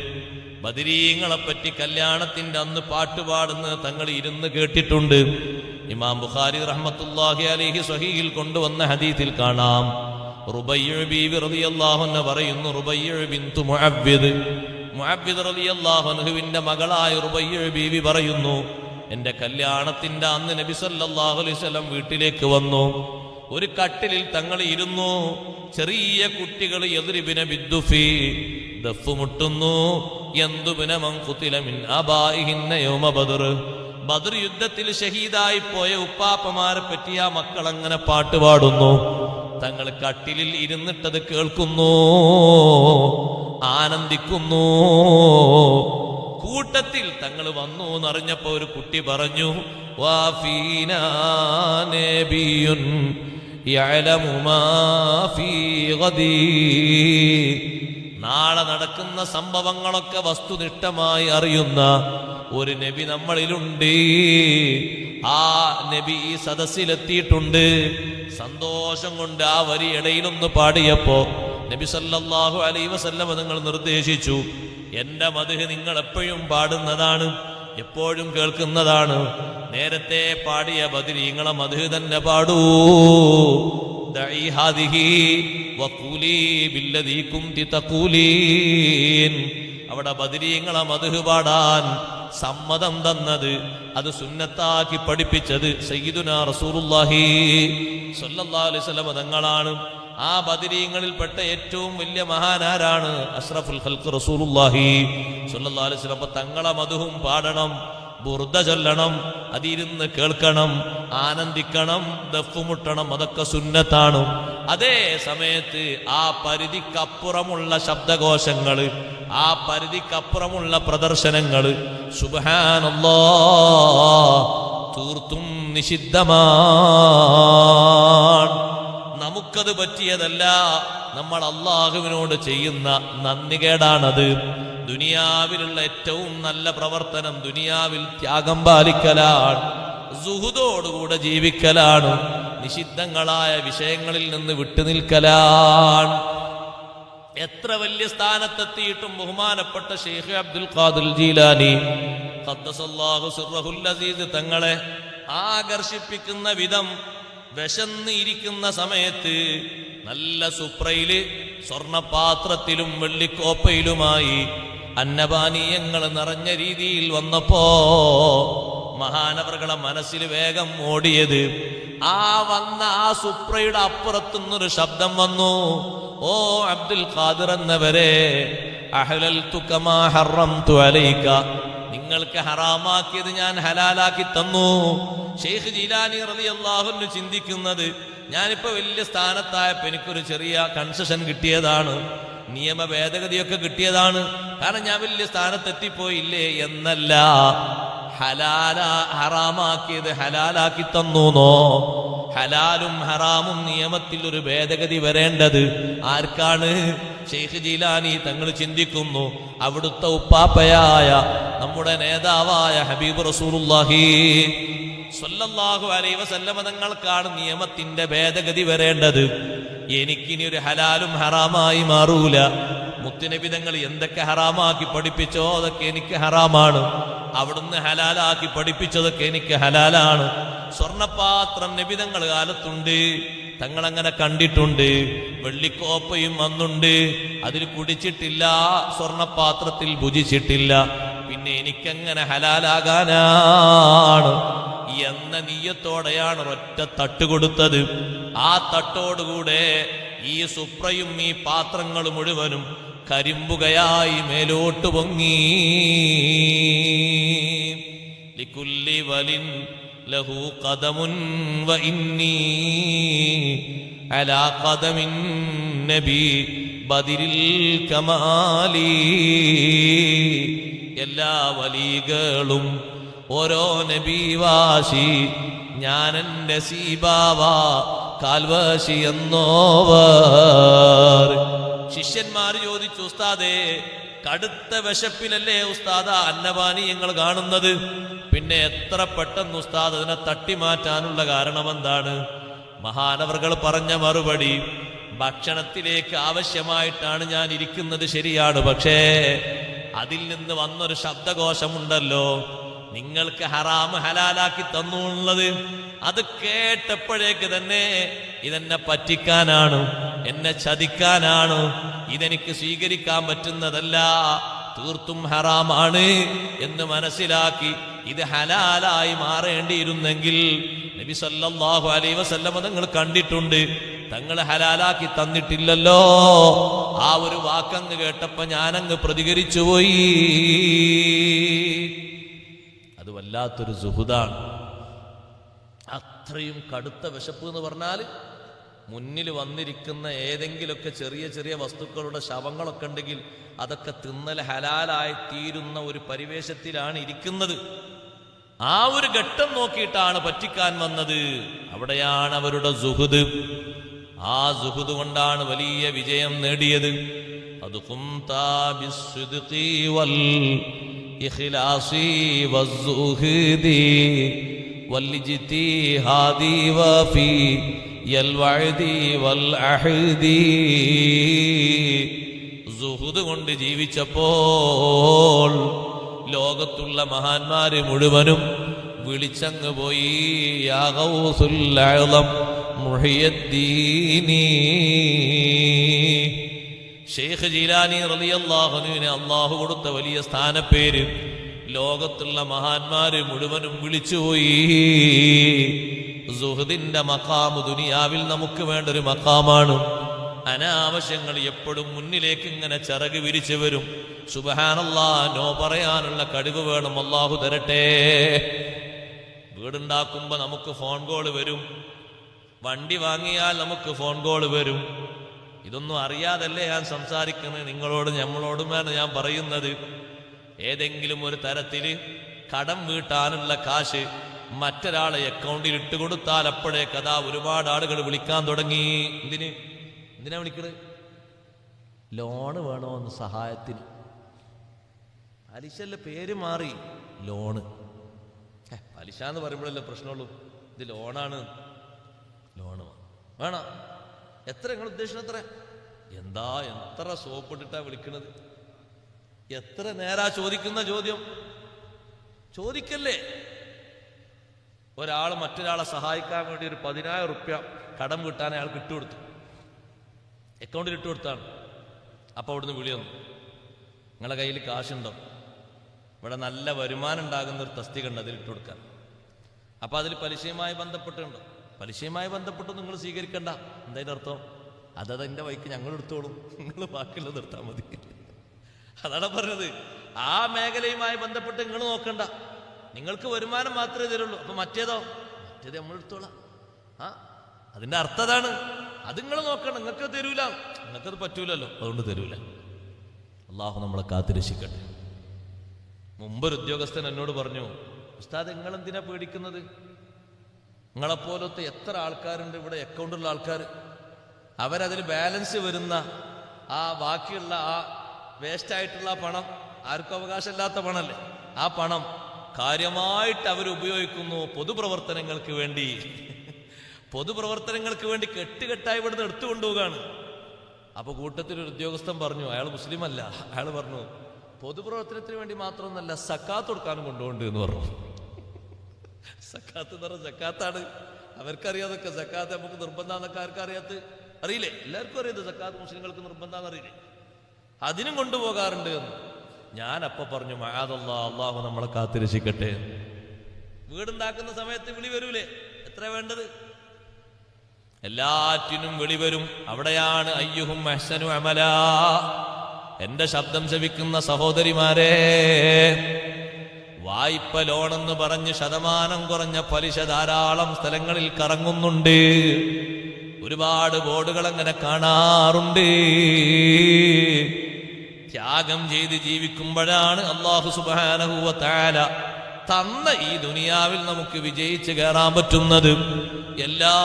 Speaker 1: ബദരീങ്ങളെപ്പറ്റി കല്യാണത്തിന്റെ അന്ന് പാട്ടുപാടുന്നത് തങ്ങൾ ഇരുന്ന് കേട്ടിട്ടുണ്ട്. ഇമാം ബുഖാരി റഹ്മത്തുള്ളാഹി അലൈഹി സ്വഹീഹിൽ കൊണ്ടുവന്ന ഹദീസിൽ കാണാം, റുബയ്യ ബീവി റളിയല്ലാഹു അൻഹ പറയുന്നു, റുബയ്യ ബിൻതു മുഅവ്വിദ് റളിയല്ലാഹു അൻഹുവിന്റെ മകളായ റുബയ്യ ബീവി പറയുന്നു, എന്റെ കല്യാണത്തിന്റെ അന്ന് നബി സല്ലല്ലാഹു അലൈഹി വസല്ലം വീട്ടിലേക്ക് വന്നു. ഒരു കട്ടിലിൽ തങ്ങൾ ഇരുന്നു. ചെറിയ കുട്ടികൾ യദ്രിബിന ബിദ്ദുഫി, ദഫ് മുട്ടുന്നു. യന്ദുബിന മൻ ഖുതില മിൻ അബായിഹിന്ന യൗമ ബദർ, ബദർ യുദ്ധത്തിൽ ഷഹീദായി പോയ ഉപ്പാപ്പമാരെ പറ്റി ആ മക്കൾ അങ്ങനെ പാട്ടുപാടുന്നു. തങ്ങൾ കട്ടിലിൽ ഇരുന്നിട്ടത് കേൾക്കുന്നു, ആനന്ദിക്കുന്നു. കൂട്ടത്തിൽ തങ്ങൾ വന്നു എന്നറിഞ്ഞപ്പോ ഒരു കുട്ടി പറഞ്ഞു, വാഫീനാ നബിയുൻ യഅലമു മാ ഫീ ഗദീ, നാളെ നടക്കുന്ന സംഭവങ്ങളൊക്കെ വസ്തുനിഷ്ഠമായി അറിയുന്ന ഒരു നബി നമ്മളിലുണ്ട്. ആ നബി ഈ സദസ്സിലെത്തിയിട്ടുണ്ട്. സന്തോഷം കൊണ്ട് ആ വരി ഇടയിലൊന്ന് പാടിയപ്പോ നബി സല്ലല്ലാഹു അലൈഹി വസല്ലം നിങ്ങൾ നിർദ്ദേശിച്ചു, എന്റെ മദ്ഹ് നിങ്ങൾ എപ്പോഴും പാടുന്നതാണ്, എപ്പോഴും കേൾക്കുന്നതാണ്. നേരത്തെ പാടിയ ബദരീങ്ങളെ മദ്ഹ് തന്നെ പാടൂ. ദഈ ഹാദിഹി വഖൂലി ബില്ലദീ കുൻതി തഖൂലീൻ. അവിടെ ബദരീങ്ങളെ മദ്ഹ് പാടാൻ സമ്മതം തന്നത്, അത് സുന്നത്താക്കി പഠിപ്പിച്ചത് സയ്യിദുനാ റസൂലുള്ളാഹി സ്വല്ലല്ലാഹു അലൈഹി വസല്ലം തങ്ങളാണ്. ആ ബദരീങ്ങളിൽപ്പെട്ട ഏറ്റവും വലിയ മഹാനാരാണ്? അഷ്റഫുൽ ഖൽഖ് റസൂലുള്ളാഹി സ്വല്ലല്ലാഹു അലൈഹി വസല്ലം. തങ്ങളെ മദ്ഹും പാടണം, ബുർദ ചൊല്ലണം, അതിരുന്ന് കേൾക്കണം, ആനന്ദിക്കണം, ദഫ് മുട്ടണം. അതൊക്കെ സുന്നത്താണ്. അതേ സമയത്ത് ആ പരിധിക്കപ്പുറമുള്ള ശബ്ദകോശങ്ങള്, ആ പരിധിക്കപ്പുറമുള്ള പ്രദർശനങ്ങള് സുബ്ഹാനല്ലാഹ് തീർത്തും നിഷിദ്ധമാണ്. നമുക്കത് പറ്റിയതല്ല. നമ്മൾ അള്ളാഹുവിനോട് ചെയ്യുന്ന നന്ദികേടാണത്. ദുനിയാവിലുള്ള ഏറ്റവും നല്ല പ്രവർത്തനം ദുനിയാവിൽ ത്യാഗം പാലിക്കലാണ്, സുഹുദോടുകൂടെ ജീവിക്കലാണ്, നിഷിദ്ധങ്ങളായ വിഷയങ്ങളിൽ നിന്ന് വിട്ടുനിൽക്കലാണ്. എത്ര വലിയ സ്ഥാനത്തെത്തിയിട്ടും ബഹുമാനപ്പെട്ട ശൈഖ് അബ്ദുൽ ഖാദിർ ജീലാനി ഖദ്ദസല്ലാഹു സിർറഹുൽ അസീസ് തങ്ങളെ ആകർഷിപ്പിക്കുന്ന വിധം വിശന്ന് ഇരിക്കുന്ന സമയത്ത് നല്ല സുപ്രയില് സ്വർണപാത്രത്തിലും വെള്ളിക്കോപ്പയിലുമായി അന്നപാനീയങ്ങൾ നിറഞ്ഞ രീതിയിൽ വന്നപ്പോ മഹാനവറുകളെ മനസ്സിൽ വേഗം ഓടിയത്, ആ വന്ന ആ സുപ്രയുടെ അപ്പുറത്തുനിന്നൊരു ശബ്ദം വന്നു, ഓ അബ്ദുൽ ഖാദിർ എന്നവരെ, അഹ്ലൽതു കമാ ഹറംതു അലൈക, നിങ്ങൾക്ക് ഹറാമാക്കിയത് ഞാൻ ഹലാലാക്കി തന്നു. ശൈഖ് ജീലാനി റളിയല്ലാഹു അൻഹു ചിന്തിക്കുന്നത്, ഞാനിപ്പോ വലിയ സ്ഥാനത്തായപ്പോ എനിക്കൊരു ചെറിയ കൺസെഷൻ കിട്ടിയതാണ്, നിയമ ഭേദഗതിയൊക്കെ കിട്ടിയതാണ്. കാരണം ഞാൻ വലിയ സ്ഥാനത്തെത്തിപ്പോയില്ലേ എന്നല്ല, ഹറാമാക്കിയത് ഹലാലാക്കി തന്നൂന്നോ? ഹലാലും ഹറാമും നിയമത്തിൽ ഒരു ഭേദഗതി വരേണ്ടത് ആർക്കാണ്? ഷെയ്ഖ് ജീലാനി തങ്ങൾ ചിന്തിക്കുന്നു. അവിടുത്തെ ഉപ്പാപ്പയായ നമ്മുടെ നേതാവായ ഹബീബ് റസൂലുള്ളാഹി സ്വല്ലല്ലാഹു അലൈഹി വസല്ലമ തങ്ങൾക്കാണ് നിയമത്തിന്റെ ഭേദഗതി വരേണ്ടത്. എനിക്കിനി ഒരു ഹലാലും ഹറാമായി മാറൂല. മുത്തുനബി തങ്ങൾ എന്തൊക്കെ ഹറാമാക്കി പഠിപ്പിച്ചോ അതൊക്കെ എനിക്ക് ഹറാമാണ്, അവിടുന്ന് ഹലാലാക്കി പഠിപ്പിച്ചതൊക്കെ എനിക്ക് ഹലാലാണ്. സ്വർണപാത്രം നബി തങ്ങൾ കാലത്തുണ്ട്, തങ്ങൾ അങ്ങനെ കണ്ടിട്ടുണ്ട്. വെള്ളിക്കോപ്പയും വന്നുണ്ട്, അതിൽ കുടിച്ചിട്ടില്ല, സ്വർണപാത്രത്തിൽ ഭുജിച്ചിട്ടില്ല. പിന്നെ എനിക്കെങ്ങനെ ഹലാലാകാനാണ് എന്ന നീയത്തോടെയാണ് ഒറ്റ തട്ട് കൊടുത്തത്. ആ തട്ടോടുകൂടെ ഈ സുപ്രയും ഈ പാത്രങ്ങൾ മുഴുവനും കരിമ്പുകയായി മേലോട്ട് പൊങ്ങി. ലികുല്ലി വലിൻ ലഹു ഖദമുൻ വ ഇന്നി അലാ ഖദമിൻ നബി ബദിരിൽ കമാലി. എല്ലാ വലികളും ഓരോ നബിവാശി, ഞാൻ എൻ്റെ സീബാവ കാൽവാശി എന്നോവർ. ശിഷ്യന്മാർ ചോദിച്ചു, ഉസ്താദേ കടുത്ത വിശപ്പിലല്ലേ ഉസ്താദ അന്നപാനീയങ്ങൾ കാണുന്നത്, പിന്നെ എത്ര പെട്ടെന്ന് ഉസ്താദ് അതിനെ തട്ടിമാറ്റാനുള്ള കാരണം എന്താണ്? മഹാനവർകൾ പറഞ്ഞ മറുപടി, ഭക്ഷണത്തിലേക്ക് ആവശ്യമായിട്ടാണ് ഞാൻ ഇരിക്കുന്നത്, ശരിയാണ്. പക്ഷേ അതിൽ നിന്ന് വന്നൊരു ശബ്ദകോശമുണ്ടല്ലോ, നിങ്ങൾക്ക് ഹറാം ഹലാലാക്കി തന്നുള്ളത്. അത് കേട്ടപ്പോഴേക്ക് തന്നെ ഇതെന്നെ പറ്റിക്കാനാണ്, എന്നെ ചതിക്കാനാണ്, ഇതെനിക്ക് സ്വീകരിക്കാൻ പറ്റുന്നതല്ല, തീർത്തും ഹറാമാണ് എന്ന് മനസ്സിലാക്കി ഇത് ഹലാലായി മാറേണ്ടിയിരുന്നെങ്കിൽ നബി സല്ലല്ലാഹു അലൈഹി വസല്ലം തങ്ങൾ കണ്ടിട്ടുണ്ട്, തങ്ങൾ ഹലാലാക്കി തന്നിട്ടില്ലല്ലോ. ആ ഒരു വാക്കങ്ങ് കേട്ടപ്പോ ഞാനങ്ങ് പ്രതികരിച്ചു പോയി. അത് വല്ലാത്തൊരു സുഹൃതാണ്. അത്രയും കടുത്ത വിശപ്പ് എന്ന് പറഞ്ഞാൽ മുന്നിൽ വന്നിരിക്കുന്ന ഏതെങ്കിലുമൊക്കെ ചെറിയ ചെറിയ വസ്തുക്കളുടെ ശവങ്ങളൊക്കെ ഉണ്ടെങ്കിൽ അതൊക്കെ തിന്നൽ ഹലാലായി തീരുന്ന ഒരു പരിവേഷത്തിലാണ് ഇരിക്കുന്നത്. ആ ഒരു ഘട്ടം നോക്കിയിട്ടാണ് പറ്റിക്കാൻ വന്നത്. അവിടെയാണ് അവരുടെ സുഹൃദ്. ആ സുഹൃദ് കൊണ്ടാണ് വലിയ വിജയം നേടിയത്. അത് ഇഖ്ലാസി വസ്സുഹ്ദി വൽഇജ്തിഹാദി വഫി യൽവഅദി വൽഅഹദി. സുഹ്ദ് കൊണ്ട് ജീവിച്ചപ്പോൾ ലോകത്തുള്ള മഹാന്മാര് മുഴുവനും വിളിച്ചങ്ങ് പോയി, യാ ഗൗസുൽ അഅ്ളം മുഹിയദ്ദീനി. ഷെയ്ഖ് ജീലാനി റളിയല്ലാഹു അൻഹുവിനെ അല്ലാഹു കൊടുത്ത വലിയ സ്ഥാനപ്പേര് ലോകത്തുള്ള മഹാന്മാര് മുഴുവനും വിളിച്ചുപോയി. സുഹൃദിന്റെ മഖാമ് ദുനിയാവിൽ നമുക്ക് വേണ്ട ഒരു മഖാമാണ്. അനാവശ്യങ്ങൾ എപ്പോഴും മുന്നിലേക്ക് ഇങ്ങനെ ചിറക് വിരിച്ചു വരും. സുബ്ഹാനല്ലാഹ്, നോ പറയാനുള്ള കഴിവ് വേണം, അല്ലാഹു തരട്ടെ. വീടുണ്ടാക്കുമ്പോ നമുക്ക് ഫോൺ കോൾ വരും, വണ്ടി വാങ്ങിയാൽ നമുക്ക് ഫോൺ കോൾ വരും. ഇതൊന്നും അറിയാതല്ലേ ഞാൻ സംസാരിക്കുന്നത്, നിങ്ങളോടും നമ്മളോടുമാണ് ഞാൻ പറയുന്നത്. ഏതെങ്കിലും ഒരു തരത്തിൽ കടം വീട്ടാനുള്ള കാശ് മറ്റൊരാളെ അക്കൗണ്ടിൽ ഇട്ട് കൊടുത്താൽ അപ്പോഴേക്ക് അതാ ഒരുപാട് ആളുകൾ വിളിക്കാൻ തുടങ്ങി. എന്തിനാ വിളിക്കണത്? ലോണ് വേണോന്ന്, സഹായത്തിന്. പലിശല്ല, പേര് മാറി, ലോണ്. പലിശ എന്ന് പറയുമ്പോഴല്ലേ പ്രശ്നമുള്ളൂ. ഇത് ലോണാണ്, ലോണ് വേണം. എത്ര നിങ്ങൾ ഉദ്ദേശിക്കുന്നത്? എത്ര സോപ്പിട്ടിട്ടാ വിളിക്കണത്? എത്ര നേരാ ചോദിക്കുന്ന ചോദ്യം? ചോദിക്കല്ലേ. ഒരാൾ മറ്റൊരാളെ സഹായിക്കാൻ വേണ്ടി ഒരു 10,000 റുപ്യ കടം കിട്ടാൻ അയാൾക്ക് ഇട്ടുകൊടുത്തു, അക്കൗണ്ടിൽ ഇട്ടുകൊടുത്താണ്. അപ്പോൾ അവിടുന്ന് വിളി വന്നു, നിങ്ങളുടെ കയ്യിൽ കാശുണ്ടോ? ഇവിടെ നല്ല വരുമാനം ഉണ്ടാകുന്ന ഒരു തസ്തിക ഉണ്ട്, അതിൽ ഇട്ടുകൊടുക്കാൻ. അപ്പം അതിൽ പലിശയുമായി ബന്ധപ്പെട്ടുണ്ടോ? പലിശയുമായി ബന്ധപ്പെട്ട് നിങ്ങൾ സ്വീകരിക്കണ്ട. എന്തായാലും അർത്ഥം അതെന്റെ വഴിക്ക് ഞങ്ങൾ എടുത്തോളും, നിങ്ങൾ ബാക്കിയുള്ളത് നിർത്താൻ മതി. അതാണ് പറഞ്ഞത്. ആ മേഖലയുമായി ബന്ധപ്പെട്ട് നിങ്ങൾ നോക്കണ്ട, നിങ്ങൾക്ക് വരുമാനം മാത്രമേ തരുള്ളൂ. അപ്പൊ മറ്റേത് നമ്മൾ എടുത്തോളാം. അതിന്റെ അർത്ഥം അതാണ്. അത് നിങ്ങൾ നോക്കണം, നിങ്ങൾക്ക് തരൂല, നിങ്ങൾക്കത് പറ്റൂലല്ലോ, അതുകൊണ്ട് തരൂല. അള്ളാഹു നമ്മളെ കാത്തിരക്ഷിക്കട്ടെ. മുമ്പൊരു ഉദ്യോഗസ്ഥൻ എന്നോട് പറഞ്ഞു, ഉസ്താദ് നിങ്ങൾ എന്തിനാ പേടിക്കുന്നത്? നിങ്ങളെപ്പോലത്തെ എത്ര ആൾക്കാരുണ്ട് ഇവിടെ, അക്കൗണ്ടുള്ള ആൾക്കാർ, അവരതിൽ ബാലൻസ് വരുന്ന ആ ബാക്കിയുള്ള ആ വേസ്റ്റായിട്ടുള്ള പണം, ആർക്കും അവകാശമില്ലാത്ത പണമല്ലേ, ആ പണം കാര്യമായിട്ട് അവർ ഉപയോഗിക്കുന്നു പൊതുപ്രവർത്തനങ്ങൾക്ക് വേണ്ടി. പൊതുപ്രവർത്തനങ്ങൾക്ക് വേണ്ടി കെട്ടുകെട്ടായി ഇവിടുന്ന് എടുത്തു കൊണ്ടുപോവുകയാണ്. അപ്പൊ കൂട്ടത്തിൽ ഒരു ഉദ്യോഗസ്ഥൻ പറഞ്ഞു, അയാൾ മുസ്ലിം അല്ല, അയാൾ പറഞ്ഞു പൊതുപ്രവർത്തനത്തിന് വേണ്ടി മാത്രമൊന്നല്ല, സക്കാത്ത് കൊടുക്കാനും കൊണ്ടുപോകുന്നുണ്ട് എന്ന് പറഞ്ഞു. സക്കാത്ത് എന്ന് പറഞ്ഞ സക്കാത്താണ്, അവർക്കറിയാതൊക്കെ സക്കാത്ത് നമുക്ക് നിർബന്ധമാണെന്നൊക്കെ ആർക്കറിയാത്ത അറിയില്ലേ? എല്ലാവർക്കും അറിയാം സക്കാത്ത് മുസ്ലിങ്ങൾക്ക് നിർബന്ധമാണെന്ന് അറിയില്ലേ? അതിനും കൊണ്ടുപോകാറുണ്ട് എന്ന്. ഞാൻ അപ്പൊ പറഞ്ഞു, മഅദല്ലാ, അള്ളാഹു നമ്മളെ കാത്തിരക്ഷിക്കട്ടെ. വീടുണ്ടാക്കുന്ന സമയത്ത് വിളി വരൂലേ? എത്ര വേണ്ടത്? എല്ലാറ്റിനും വിളി വരും. അവിടെയാണ് അയ്യുഹും അഹ്സനു അമലാ. എന്റെ ശബ്ദം ശ്രവിക്കുന്ന സഹോദരിമാരെ, വായ്പ ലോണെന്ന് പറഞ്ഞ് ശതമാനം കുറഞ്ഞ പലിശ ധാരാളം സ്ഥലങ്ങളിൽ കറങ്ങുന്നുണ്ട്. ഒരുപാട് ബോർഡുകൾ അങ്ങനെ കാണാറുണ്ട്. ത്യാഗം ചെയ്ത് ജീവിക്കുമ്പോഴാണ് അല്ലാഹു സുബ്ഹാനഹു വ തആല തന്ന ഈ ദുനിയാവിൽ നമുക്ക് വിജയിച്ച് കയറാൻ പറ്റുന്നത്. എല്ലാ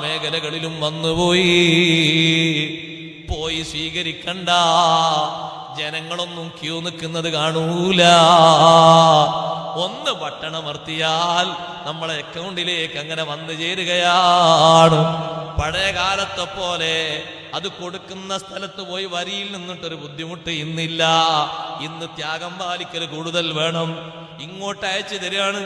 Speaker 1: മേഖലകളിലും വന്നുപോയി സ്വീകരിക്കണ്ട. ജനങ്ങളൊന്നും ക്യൂ നിൽക്കുന്നത് കാണൂല. ഒന്ന് ബട്ടണമർത്തിയാൽ നമ്മളെ അക്കൗണ്ടിലേക്ക് അങ്ങനെ വന്നു ചേരുകയാണ്. പഴയ കാലത്തെ പോലെ അത് കൊടുക്കുന്ന സ്ഥലത്ത് പോയി വരിയിൽ നിന്നിട്ടൊരു ബുദ്ധിമുട്ട് ഇന്നില്ല. ഇന്ന് ത്യാഗം പാലിക്കൽ കൂടുതൽ വേണം. ഇങ്ങോട്ട് അയച്ചു തരികയാണ്,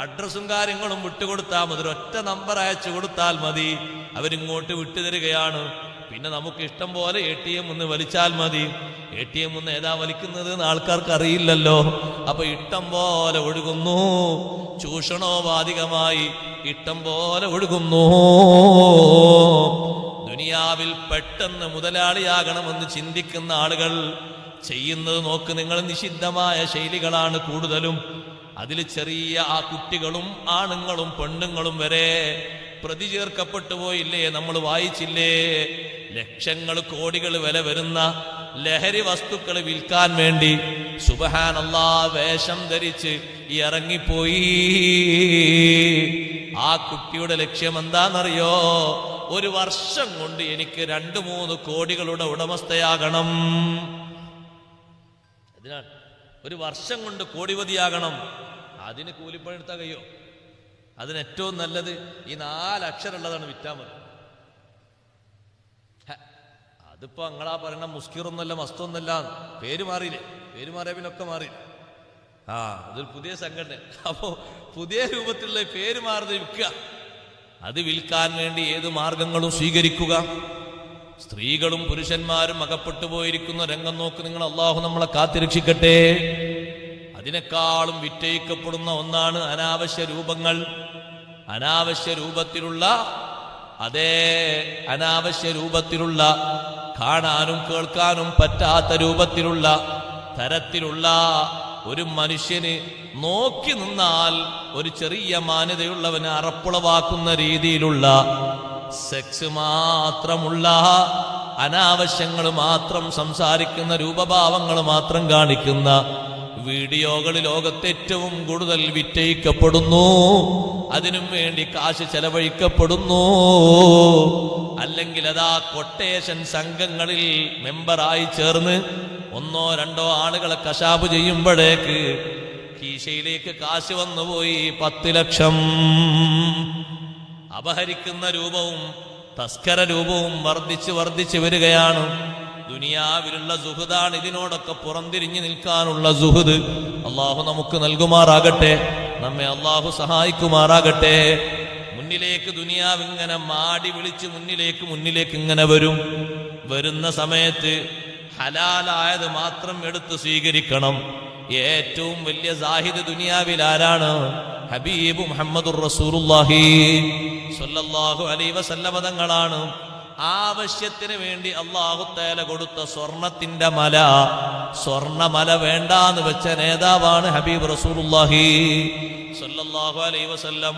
Speaker 1: അഡ്രസ്സും കാര്യങ്ങളും വിട്ടുകൊടുത്താൽ മതി, ഒരൊറ്റ നമ്പർ അയച്ചു കൊടുത്താൽ മതി, അവരിങ്ങോട്ട് വിട്ടുതരികയാണ്. പിന്നെ നമുക്ക് ഇഷ്ടം പോലെ ATM ഒന്ന് വലിച്ചാൽ മതി. ATM ഒന്ന് ഏതാ വലിക്കുന്നത് എന്ന് ആൾക്കാർക്ക് അറിയില്ലല്ലോ. അപ്പൊ ഇഷ്ടം പോലെ ഒഴുകുന്നു, ചൂഷണോപാധികമായി ഇഷ്ടം പോലെ ഒഴുകുന്നു. ദുനിയാവിൽ പെട്ടെന്ന് മുതലാളിയാകണമെന്ന് ചിന്തിക്കുന്ന ആളുകൾ ചെയ്യുന്നത് നോക്ക് നിങ്ങൾ. നിഷിദ്ധമായ ശൈലികളാണ് കൂടുതലും. അതിൽ ചെറിയ ആ കുട്ടികളും ആണുങ്ങളും പെണ്ണുങ്ങളും വരെ പ്രതി ചേർക്കപ്പെട്ടു പോയില്ലേ? നമ്മൾ വായിച്ചില്ലേ? ലക്ഷങ്ങൾ കോടികൾ വില വരുന്ന ലഹരി വസ്തുക്കൾ വിൽക്കാൻ വേണ്ടി സുബ്ഹാനല്ലാഹ് വേഷം ധരിച്ച് ഇറങ്ങിപ്പോയി. ആ കുട്ടിയുടെ ലക്ഷ്യം എന്താണെന്നറിയോ? ഒരു വർഷം കൊണ്ട് എനിക്ക് 2-3 കോടികളുടെ ഉടമസ്ഥയാകണം. അതിനാണ് ഒരു വർഷം കൊണ്ട് കോടിപതിയാകണം. അതിന് കൂലിപ്പണിയെടുത്താൽ കഴിയോ? അതിന് ഏറ്റവും നല്ലത് ഈ 4 അക്ഷരമുള്ളതാണ്, വിറ്റാൽ മതി. അതിപ്പോ നിങ്ങളാ പറയണ മുസ്കിറൊന്നുമല്ല, മസ്തൊന്നല്ല, പേര് മാറിയില്ലേ? പേര് മാറിയ പിന്നൊക്കെ മാറിയില്ലേ? അതൊരു പുതിയ സംഘടന. അപ്പോ പുതിയ രൂപത്തിലുള്ള പേര് മാറുന്നത് വിൽക്കുക. അത് വിൽക്കാൻ വേണ്ടി ഏത് മാർഗങ്ങളും സ്വീകരിക്കുക. സ്ത്രീകളും പുരുഷന്മാരും അകപ്പെട്ടു പോയിരിക്കുന്ന രംഗം നോക്ക് നിങ്ങൾ. അള്ളാഹു നമ്മളെ കാത്തിരക്ഷിക്കട്ടെ. അതിനേക്കാളും വിറ്റയിക്കപ്പെടുന്ന ഒന്നാണ് അനാവശ്യ രൂപങ്ങൾ. അനാവശ്യ രൂപത്തിലുള്ള അനാവശ്യ രൂപത്തിലുള്ള കാണാനും കേൾക്കാനും പറ്റാത്ത രൂപത്തിലുള്ള തരത്തിലുള്ള ഒരു മനുഷ്യന് നോക്കി നിന്നാൽ ഒരു ചെറിയ മാന്യതയുള്ളവന് അറപ്പുളവാക്കുന്ന രീതിയിലുള്ള സെക്സ് മാത്രമുള്ള, അനാവശ്യങ്ങൾ മാത്രം സംസാരിക്കുന്ന, രൂപഭാവങ്ങൾ മാത്രം കാണിക്കുന്ന വീഡിയോകൾ ലോകത്ത് ഏറ്റവും കൂടുതൽ വിറ്റയിക്കപ്പെടുന്നു. അതിനും വേണ്ടി കാശ് ചെലവഴിക്കപ്പെടുന്നു. അല്ലെങ്കിൽ അതാ കൊട്ടേഷൻ സംഘങ്ങളിൽ മെമ്പറായി ചേർന്ന് 1-2 ആളുകളെ കശാപ്പ് ചെയ്യുമ്പോഴേക്ക് കീശയിലേക്ക് കാശ് വന്നുപോയി 10 ലക്ഷം. അപഹരിക്കുന്ന രൂപവും തസ്കര രൂപവും വർദ്ധിച്ച് വരികയാണ്. ദുനിയാവിലുള്ള സുഹൃദാണ്. ഇതിനോടൊക്കെ പുറംതിരിഞ്ഞു നിൽക്കാനുള്ള സുഹൃദ് അള്ളാഹു നമുക്ക് നൽകുമാറാകട്ടെ. നമ്മെ അള്ളാഹു സഹായിക്കുമാറാകട്ടെ. മുന്നിലേക്ക് ദുനിയാവ് ഇങ്ങനെ മാടി വിളിച്ച് മുന്നിലേക്ക് ഇങ്ങനെ വരുന്ന സമയത്ത് ഹലാലായത് മാത്രം എടുത്ത് സ്വീകരിക്കണം. ഏറ്റവും വലിയ സാഹിദ് ദുനിയാവിൽ ആരാണ്? ഹബീബ് മുഹമ്മദുർ റസൂലുള്ളാഹി സ്വല്ലല്ലാഹു അലൈഹി വസല്ലമ തങ്ങളാണ്. ആവശ്യത്തിന് വേണ്ടി അല്ലാഹു തആല കൊടുത്ത സ്വർണത്തിന്റെ മല, സ്വർണമല വേണ്ടാന്ന് വെച്ച നേതാവാണ് ഹബീബ് റസൂലുള്ളാഹി സ്വല്ലല്ലാഹു അലൈഹി വസല്ലം.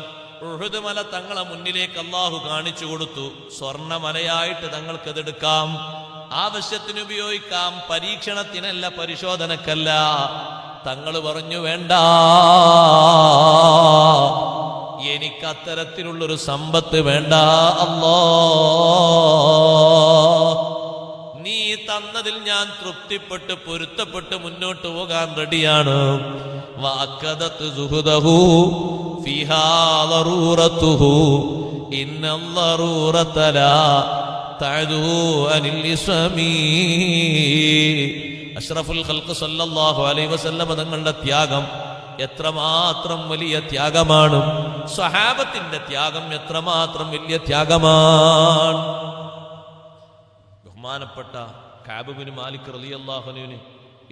Speaker 1: ഉഹുദ് മല തങ്ങളെ മുന്നിലേക്ക് അള്ളാഹു കാണിച്ചു കൊടുത്തു. സ്വർണമലയായിട്ട് തങ്ങൾക്കതെടുക്കാം, ആവശ്യത്തിന് ഉപയോഗിക്കാം, പരീക്ഷണത്തിനല്ല, പരിശോധനക്കല്ല. തങ്ങൾ പറഞ്ഞു, വേണ്ട, എനിക്കത്തരത്തിലുള്ളൊരു സമ്പത്ത് വേണ്ട അല്ലാ, നീ തന്നതിൽ ഞാൻ തൃപ്തിപ്പെട്ട് പൊരുത്തപ്പെട്ട് മുന്നോട്ട് പോകാൻ റെഡിയാണ്. വഅക്കദത് സുഹുദഹു ഫീഹാ ളറൂറതുഹു ഇന്നൽ ളറൂറത ലാ തഅദു അനിൽ ഇസ്മി. അഷ്റഫുൽ ഖൽഖ് സല്ലല്ലാഹു അലൈഹി വസല്ലം തങ്ങളുടെ ത്യാഗം എത്രമാത്രം വലിയ ത്യാഗമാണ്, സ്വഹാബത്തിന്റെ ത്യാഗം എത്രമാത്രം വലിയ ത്യാഗമാണ്. ബഹുമാനപ്പെട്ട കഅബ് ബിൻ മാലിക് റളിയല്ലാഹു അൻഹുവിന്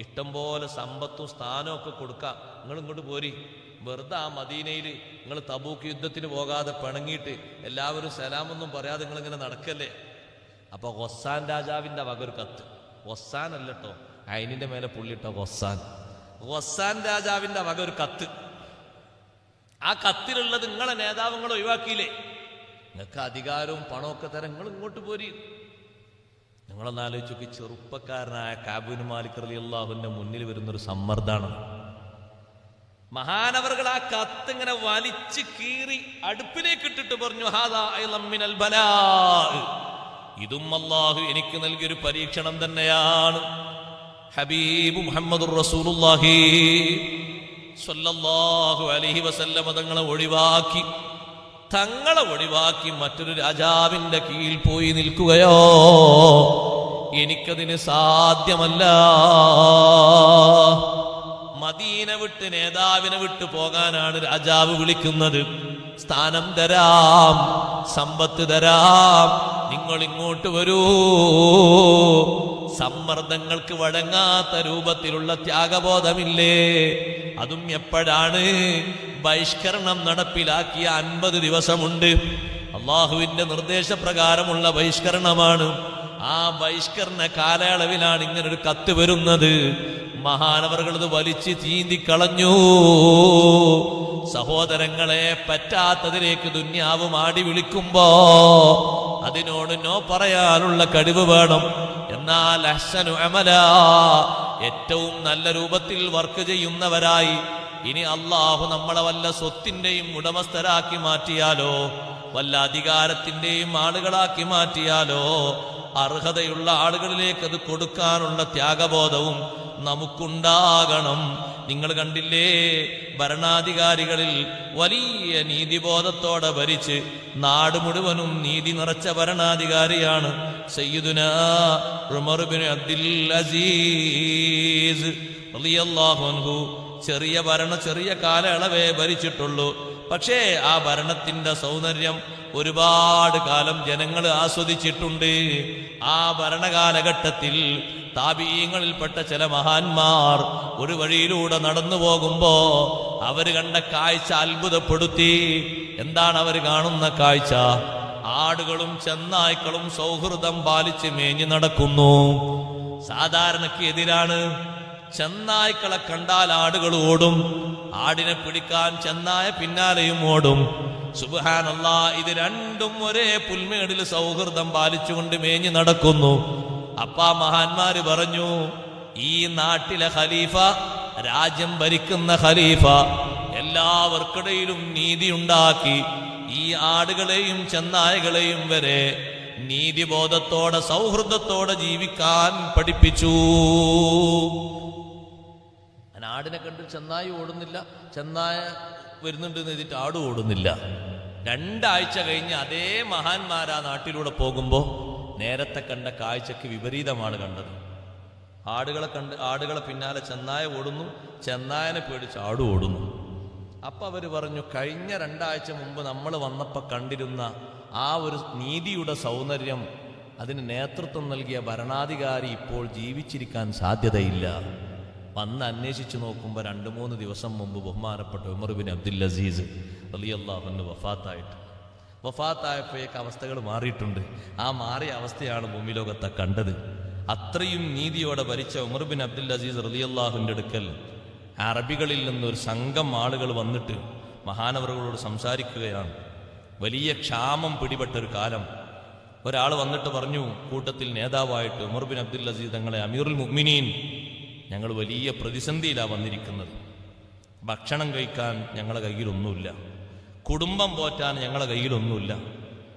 Speaker 1: ഇഷ്ടം പോലെ സമ്പത്തും സ്ഥാനവും ഒക്കെ കൊടുക്കാം, നിങ്ങൾ ഇങ്ങോട്ട് പോരി, വെറുതെ ആ മദീനയിൽ നിങ്ങൾ തബൂക്ക് യുദ്ധത്തിന് പോകാതെ പിണങ്ങിയിട്ട് എല്ലാവരും സലാമൊന്നും പറയാതെ നിങ്ങളിങ്ങനെ നടക്കല്ലേ. അപ്പൊ ഗൊസ്സാൻ രാജാവിന്റെ വക ഒരു കത്ത്, ഗൊസ്സാൻ അല്ലട്ടോ, അയിനിന്റെ മേലെ പുള്ളിട്ടോ ഗൊസ്സാൻ, ഗൊസ്സാൻ രാജാവിന്റെ വക ഒരു കത്ത്. ആ കത്തിലുള്ളത് നിങ്ങളെ നേതാവുങ്ങൾ ഒഴിവാക്കിയില്ലേ, നിങ്ങൾക്ക് അധികാരവും പണമൊക്കെ തരാൻ, നിങ്ങൾ ഇങ്ങോട്ട് പോരി. നിങ്ങളൊന്ന് ആലോചിച്ച് നോക്കി, ചെറുപ്പക്കാരനായ കഅബ് ബിൻ മാലിക് റളിയല്ലാഹുവിന്റെ മുന്നിൽ വരുന്നൊരു സമ്മർദ്ദമാണ്. മഹാനവറുകൾ ആ കത്ത് ഇങ്ങനെ വലിച്ചു കീറി അടുപ്പിലേക്ക് ഇട്ടിട്ട് പറഞ്ഞു, ഹാദാ അയ്ളം മിനൽ ബലാ, ഇതും അല്ലാഹു എനിക്ക് നൽകിയൊരു പരീക്ഷണം തന്നെയാണ്. ഹബീബ് മുഹമ്മദുർ റസൂലുള്ളാഹി സ്വല്ലല്ലാഹു അലൈഹി വസല്ലം തങ്ങളെ ഒഴിവാക്കി മറ്റൊരു രാജാവിന്റെ കീഴിൽ പോയി നിൽക്കുകയോ, എനിക്കതിന് സാധ്യമല്ല. മദീന വിട്ട് നേതാവിനെ വിട്ട് പോകാനാണ് രാജാവ് വിളിക്കുന്നത്. സ്ഥാനം തരാം, സമ്പത്ത് തരാം, നിങ്ങൾ ഇങ്ങോട്ട് വരൂ. സമ്മർദ്ദങ്ങൾക്ക് വഴങ്ങാത്ത രൂപത്തിലുള്ള ത്യാഗബോധമില്ലേ? അതും എപ്പോഴാണ്? ബഹിഷ്കരണം നടപ്പിലാക്കിയ 50 ദിവസമുണ്ട്. അള്ളാഹുവിന്റെ നിർദ്ദേശപ്രകാരമുള്ള ബഹിഷ്കരണമാണ്. ആ ബഹിഷ്കരണ കാലയളവിലാണ് ഇങ്ങനൊരു കത്ത് വരുന്നത്. മഹാനവറുകൾ ഇത് വലിച്ചു ചീന്തിക്കളഞ്ഞു. സഹോദരങ്ങളെ, പറ്റാത്തതിലേക്ക് ദുന്യാവ് മാടി വിളിക്കുമ്പോ അതിനോട് നോ പറയാനുള്ള കഴിവ് വേണം. എന്നാൽ അഹ്സനു അമല, ഏറ്റവും നല്ല രൂപത്തിൽ വർക്ക് ചെയ്യുന്നവരായി ഇനി അള്ളാഹു നമ്മളെ വല്ല സ്വത്തിന്റെയും ഉടമസ്ഥരാക്കി മാറ്റിയാലോ, വല്ല അധികാരത്തിന്റെയും ആളുകളാക്കി മാറ്റിയാലോ, അർഹതയുള്ള ആളുകളിലേക്ക് അത് കൊടുക്കാനുള്ള ത്യാഗബോധവും നമുക്കുണ്ടാകണം. നിങ്ങൾ കണ്ടില്ലേ, ഭരണാധികാരികളിൽ വലിയ നീതിബോധത്തോടെ ഭരിച്ച് നാട് മുഴുവനും നീതി നിറച്ച ഭരണാധികാരിയാണ് സയ്യിദുനാ ഉമർ ബിൻ അബ്ദുൽ അസീസ് റളിയല്ലാഹു അൻഹു. ചെറിയ കാലയളവേ ഭരിച്ചിട്ടുള്ളൂ. പക്ഷേ ആ ഭരണത്തിന്റെ സൗന്ദര്യം ഒരുപാട് കാലം ജനങ്ങൾ ആസ്വദിച്ചിട്ടുണ്ട്. ആ ഭരണകാലഘട്ടത്തിൽ താബീങ്ങളിൽപ്പെട്ട ചില മഹാന്മാർ ഒരു വഴിയിലൂടെ നടന്നു പോകുമ്പോ അവര് കണ്ട കാഴ്ച അത്ഭുതപ്പെടുത്തി. എന്താണ് അവർ കാണുന്ന കാഴ്ച? ആടുകളും ചെന്നായ്ക്കളും സൗഹൃദം പാലിച്ച് മേഞ്ഞു നടക്കുന്നു. സാധാരണക്ക് എതിരാണ്. ചെന്നായ്ക്കളെ കണ്ടാൽ ആടുകൾ ഓടും, ആടിനെ പിടിക്കാൻ ചെന്നായ പിന്നാലെയും ഓടും. സുബ്ഹാനല്ലാഹ്, ഇത് രണ്ടും ഒരേ പുൽമേടിൽ സൗഹൃദം പാലിച്ചുകൊണ്ട് മേഞ്ഞു നടക്കുന്നു. അപ്പാ മഹാന്മാര് പറഞ്ഞു, ഈ നാട്ടിലെ ഖലീഫ, രാജ്യം ഭരിക്കുന്ന ഖലീഫ, എല്ലാവർക്കിടയിലും നീതി ഉണ്ടാക്കി ഈ ആടുകളെയും ചെന്നായകളെയും വരെ നീതിബോധത്തോടെ സൗഹൃദത്തോടെ ജീവിക്കാൻ പഠിപ്പിച്ചു. ആടിനെ കണ്ട് ചെന്നായ ഓടുന്നില്ല, ചെന്നായ വരുന്നുണ്ട് എന്ന് എഴുതിയിട്ട് ആട് ഓടുന്നില്ല. 2 ആഴ്ച കഴിഞ്ഞ് അതേ മഹാന്മാരാ നാട്ടിലൂടെ പോകുമ്പോൾ നേരത്തെ കണ്ട കാഴ്ചക്ക് വിപരീതമാണ് കണ്ടത്. ആടുകളെ പിന്നാലെ ചെന്നായ ഓടുന്നു, ചെന്നായനെ പേടിച്ച് ആട് ഓടുന്നു. അപ്പൊ അവര് പറഞ്ഞു, കഴിഞ്ഞ 2 ആഴ്ച മുമ്പ് നമ്മൾ വന്നപ്പോൾ കണ്ടിരുന്ന ആ ഒരു നീതിയുടെ സൗന്ദര്യം, അതിന് നേതൃത്വം നൽകിയ ഭരണാധികാരി ഇപ്പോൾ ജീവിച്ചിരിക്കാൻ സാധ്യതയില്ല. വന്ന് അന്വേഷിച്ചു നോക്കുമ്പോൾ 2-3 ദിവസം മുമ്പ് ബഹുമാനപ്പെട്ട ഉമർ ബിൻ അബ്ദുൽ അസീസ് റളിയല്ലാഹു അൻഹു വഫാത്തായപ്പോഴേക്ക് അവസ്ഥകൾ മാറിയിട്ടുണ്ട്. ആ മാറിയ അവസ്ഥയാണ് ഭൂമി ലോകത്തെ കണ്ടത്. അത്രയും നീതിയോടെ ഭരിച്ച ഉമർ ബിൻ അബ്ദുൽ അസീസ് റളിയല്ലാഹുവിന്റെ അടുക്കൽ അറബികളിൽ നിന്നൊരു സംഘം ആളുകൾ വന്നിട്ട് മഹാനവറുകളോട് സംസാരിക്കുകയാണ്. വലിയ ക്ഷാമം പിടിപെട്ടൊരു കാലം. ഒരാൾ വന്നിട്ട് പറഞ്ഞു, കൂട്ടത്തിൽ നേതാവായിട്ട് ഉമർ ബിൻ അബ്ദുൽ അസീസ് തങ്ങളെ, അമീറുൽ മുഅ്മിനീൻ, ഞങ്ങൾ വലിയ പ്രതിസന്ധിയിലാണ് വന്നിരിക്കുന്നത്. ഭക്ഷണം കഴിക്കാൻ ഞങ്ങളുടെ കയ്യിലൊന്നുമില്ല, കുടുംബം പോറ്റാൻ ഞങ്ങളുടെ കയ്യിലൊന്നുമില്ല.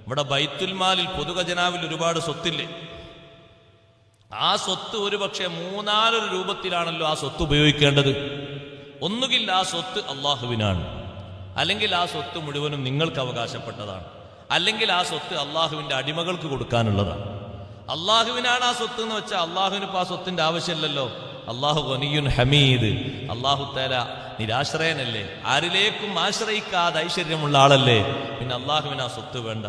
Speaker 1: ഇവിടെ ബൈത്തുൽ പൊതുഖജനാവിൽ ഒരുപാട് സ്വത്തില്ലേ? ആ സ്വത്ത് ഒരുപക്ഷെ 3-4 രൂപത്തിലാണല്ലോ ആ സ്വത്ത് ഉപയോഗിക്കേണ്ടത്. ഒന്നുകിൽ ആ സ്വത്ത് അള്ളാഹുവിനാണ്, അല്ലെങ്കിൽ ആ സ്വത്ത് മുഴുവനും നിങ്ങൾക്ക് അവകാശപ്പെട്ടതാണ്, അല്ലെങ്കിൽ ആ സ്വത്ത് അള്ളാഹുവിന്റെ അടിമകൾക്ക് കൊടുക്കാനുള്ളതാണ്. അള്ളാഹുവിനാണ് ആ സ്വത്ത് എന്ന് വെച്ചാൽ അള്ളാഹുവിന് ഇപ്പം ആ സ്വത്തിന്റെ ആവശ്യമില്ലല്ലോ. അള്ളാഹു ഗനിയുൻ ഹമീദ്, അള്ളാഹു തആല നിരാശ്രയനല്ലേ, ആരിലേക്കും ആശ്രയിക്കാതെ ഐശ്വര്യമുള്ള ആളല്ലേ. പിന്നെ അള്ളാഹുവിന് ആ സ്വത്ത് വേണ്ട.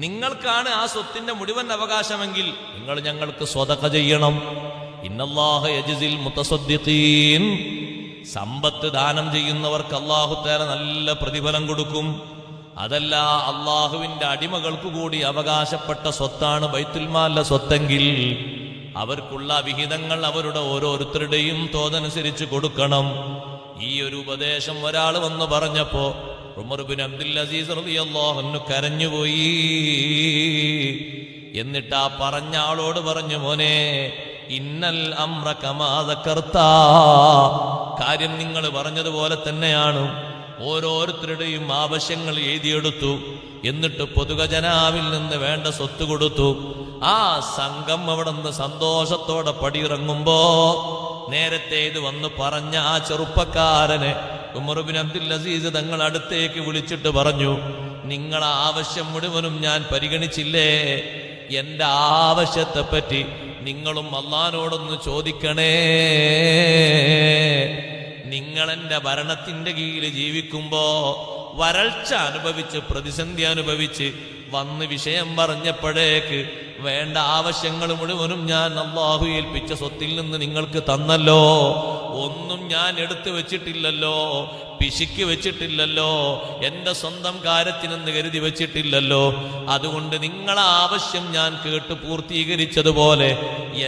Speaker 1: നിങ്ങൾക്കാണ് ആ സ്വത്തിന്റെ മുഴുവൻ അവകാശമെങ്കിൽ നിങ്ങൾ ഞങ്ങൾക്ക് സ്വതഖ ചെയ്യണം. ഇന്നല്ലാഹ യജ്സിൽ മുതസദ്ദിഖീൻ, സമ്പത്ത് ദാനം ചെയ്യുന്നവർക്ക് അള്ളാഹു തആല നല്ല പ്രതിഫലം കൊടുക്കും. അതല്ല, അള്ളാഹുവിന്റെ അടിമകൾക്ക് കൂടി അവകാശപ്പെട്ട സ്വത്താണ് ബൈത്തുൽ മാലിലെ സ്വത്തെങ്കിൽ അവർക്കുള്ള വിഹിതങ്ങൾ അവരുടെ ഓരോരുത്തരുടെയും തോതനുസരിച്ച് കൊടുക്കണം. ഈ ഒരു ഉപദേശം ഒരാൾ വന്ന് പറഞ്ഞപ്പോ ഉമർ ബിൻ അബ്ദുൽ അസീസ് റളിയല്ലാഹു അൻഹു കരഞ്ഞുപോയി. എന്നിട്ട് ആ പറഞ്ഞ ആളോട് പറഞ്ഞു, മോനെ, ഇന്നൽ അംറ കമാ ദക്കർത, കാര്യം നിങ്ങൾ പറഞ്ഞതുപോലെ തന്നെയാണ്. ഓരോരുത്തരുടെയും ആവശ്യങ്ങൾ എഴുതിയെടുത്തു, എന്നിട്ട് പൊതുഖജനാവിൽ നിന്ന് വേണ്ട സ്വത്ത് കൊടുത്തു. ആ സംഘം അവിടെ നിന്ന് സന്തോഷത്തോടെ പടിയിറങ്ങുമ്പോ നേരത്തെ ഇത് വന്ന് പറഞ്ഞ ആ ചെറുപ്പക്കാരനെ ഉമർ ബിൻ അബ്ദുൽ അസീസ് തങ്ങൾ അടുത്തേക്ക് വിളിച്ചിട്ട് പറഞ്ഞു, നിങ്ങളെ ആവശ്യം മുഴുവനും ഞാൻ പരിഗണിച്ചില്ലേ? എന്റെ ആവശ്യത്തെപ്പറ്റി നിങ്ങളും അള്ളാനോടൊന്ന് ചോദിക്കണേ. നിങ്ങളെന്റെ ഭരണത്തിന്റെ കീഴിൽ ജീവിക്കുമ്പോ വരൾച്ച അനുഭവിച്ച് പ്രതിസന്ധി അനുഭവിച്ച് വന്ന് വിഷയം പറഞ്ഞപ്പോഴേക്ക് വേണ്ട ആവശ്യങ്ങൾ മുഴുവനും ഞാൻ അല്ലാഹു ഏൽപ്പിച്ച സ്വത്തിൽ നിന്ന് നിങ്ങൾക്ക് തന്നല്ലോ. ഒന്നും ഞാൻ എടുത്തു വെച്ചിട്ടില്ലല്ലോ, പിശുക്കി വെച്ചിട്ടില്ലല്ലോ, എന്റെ സ്വന്തം കാര്യത്തിനെന്ന് കരുതി വെച്ചിട്ടില്ലല്ലോ. അതുകൊണ്ട് നിങ്ങളെ ആവശ്യം ഞാൻ കേട്ട് പൂർത്തീകരിച്ചതുപോലെ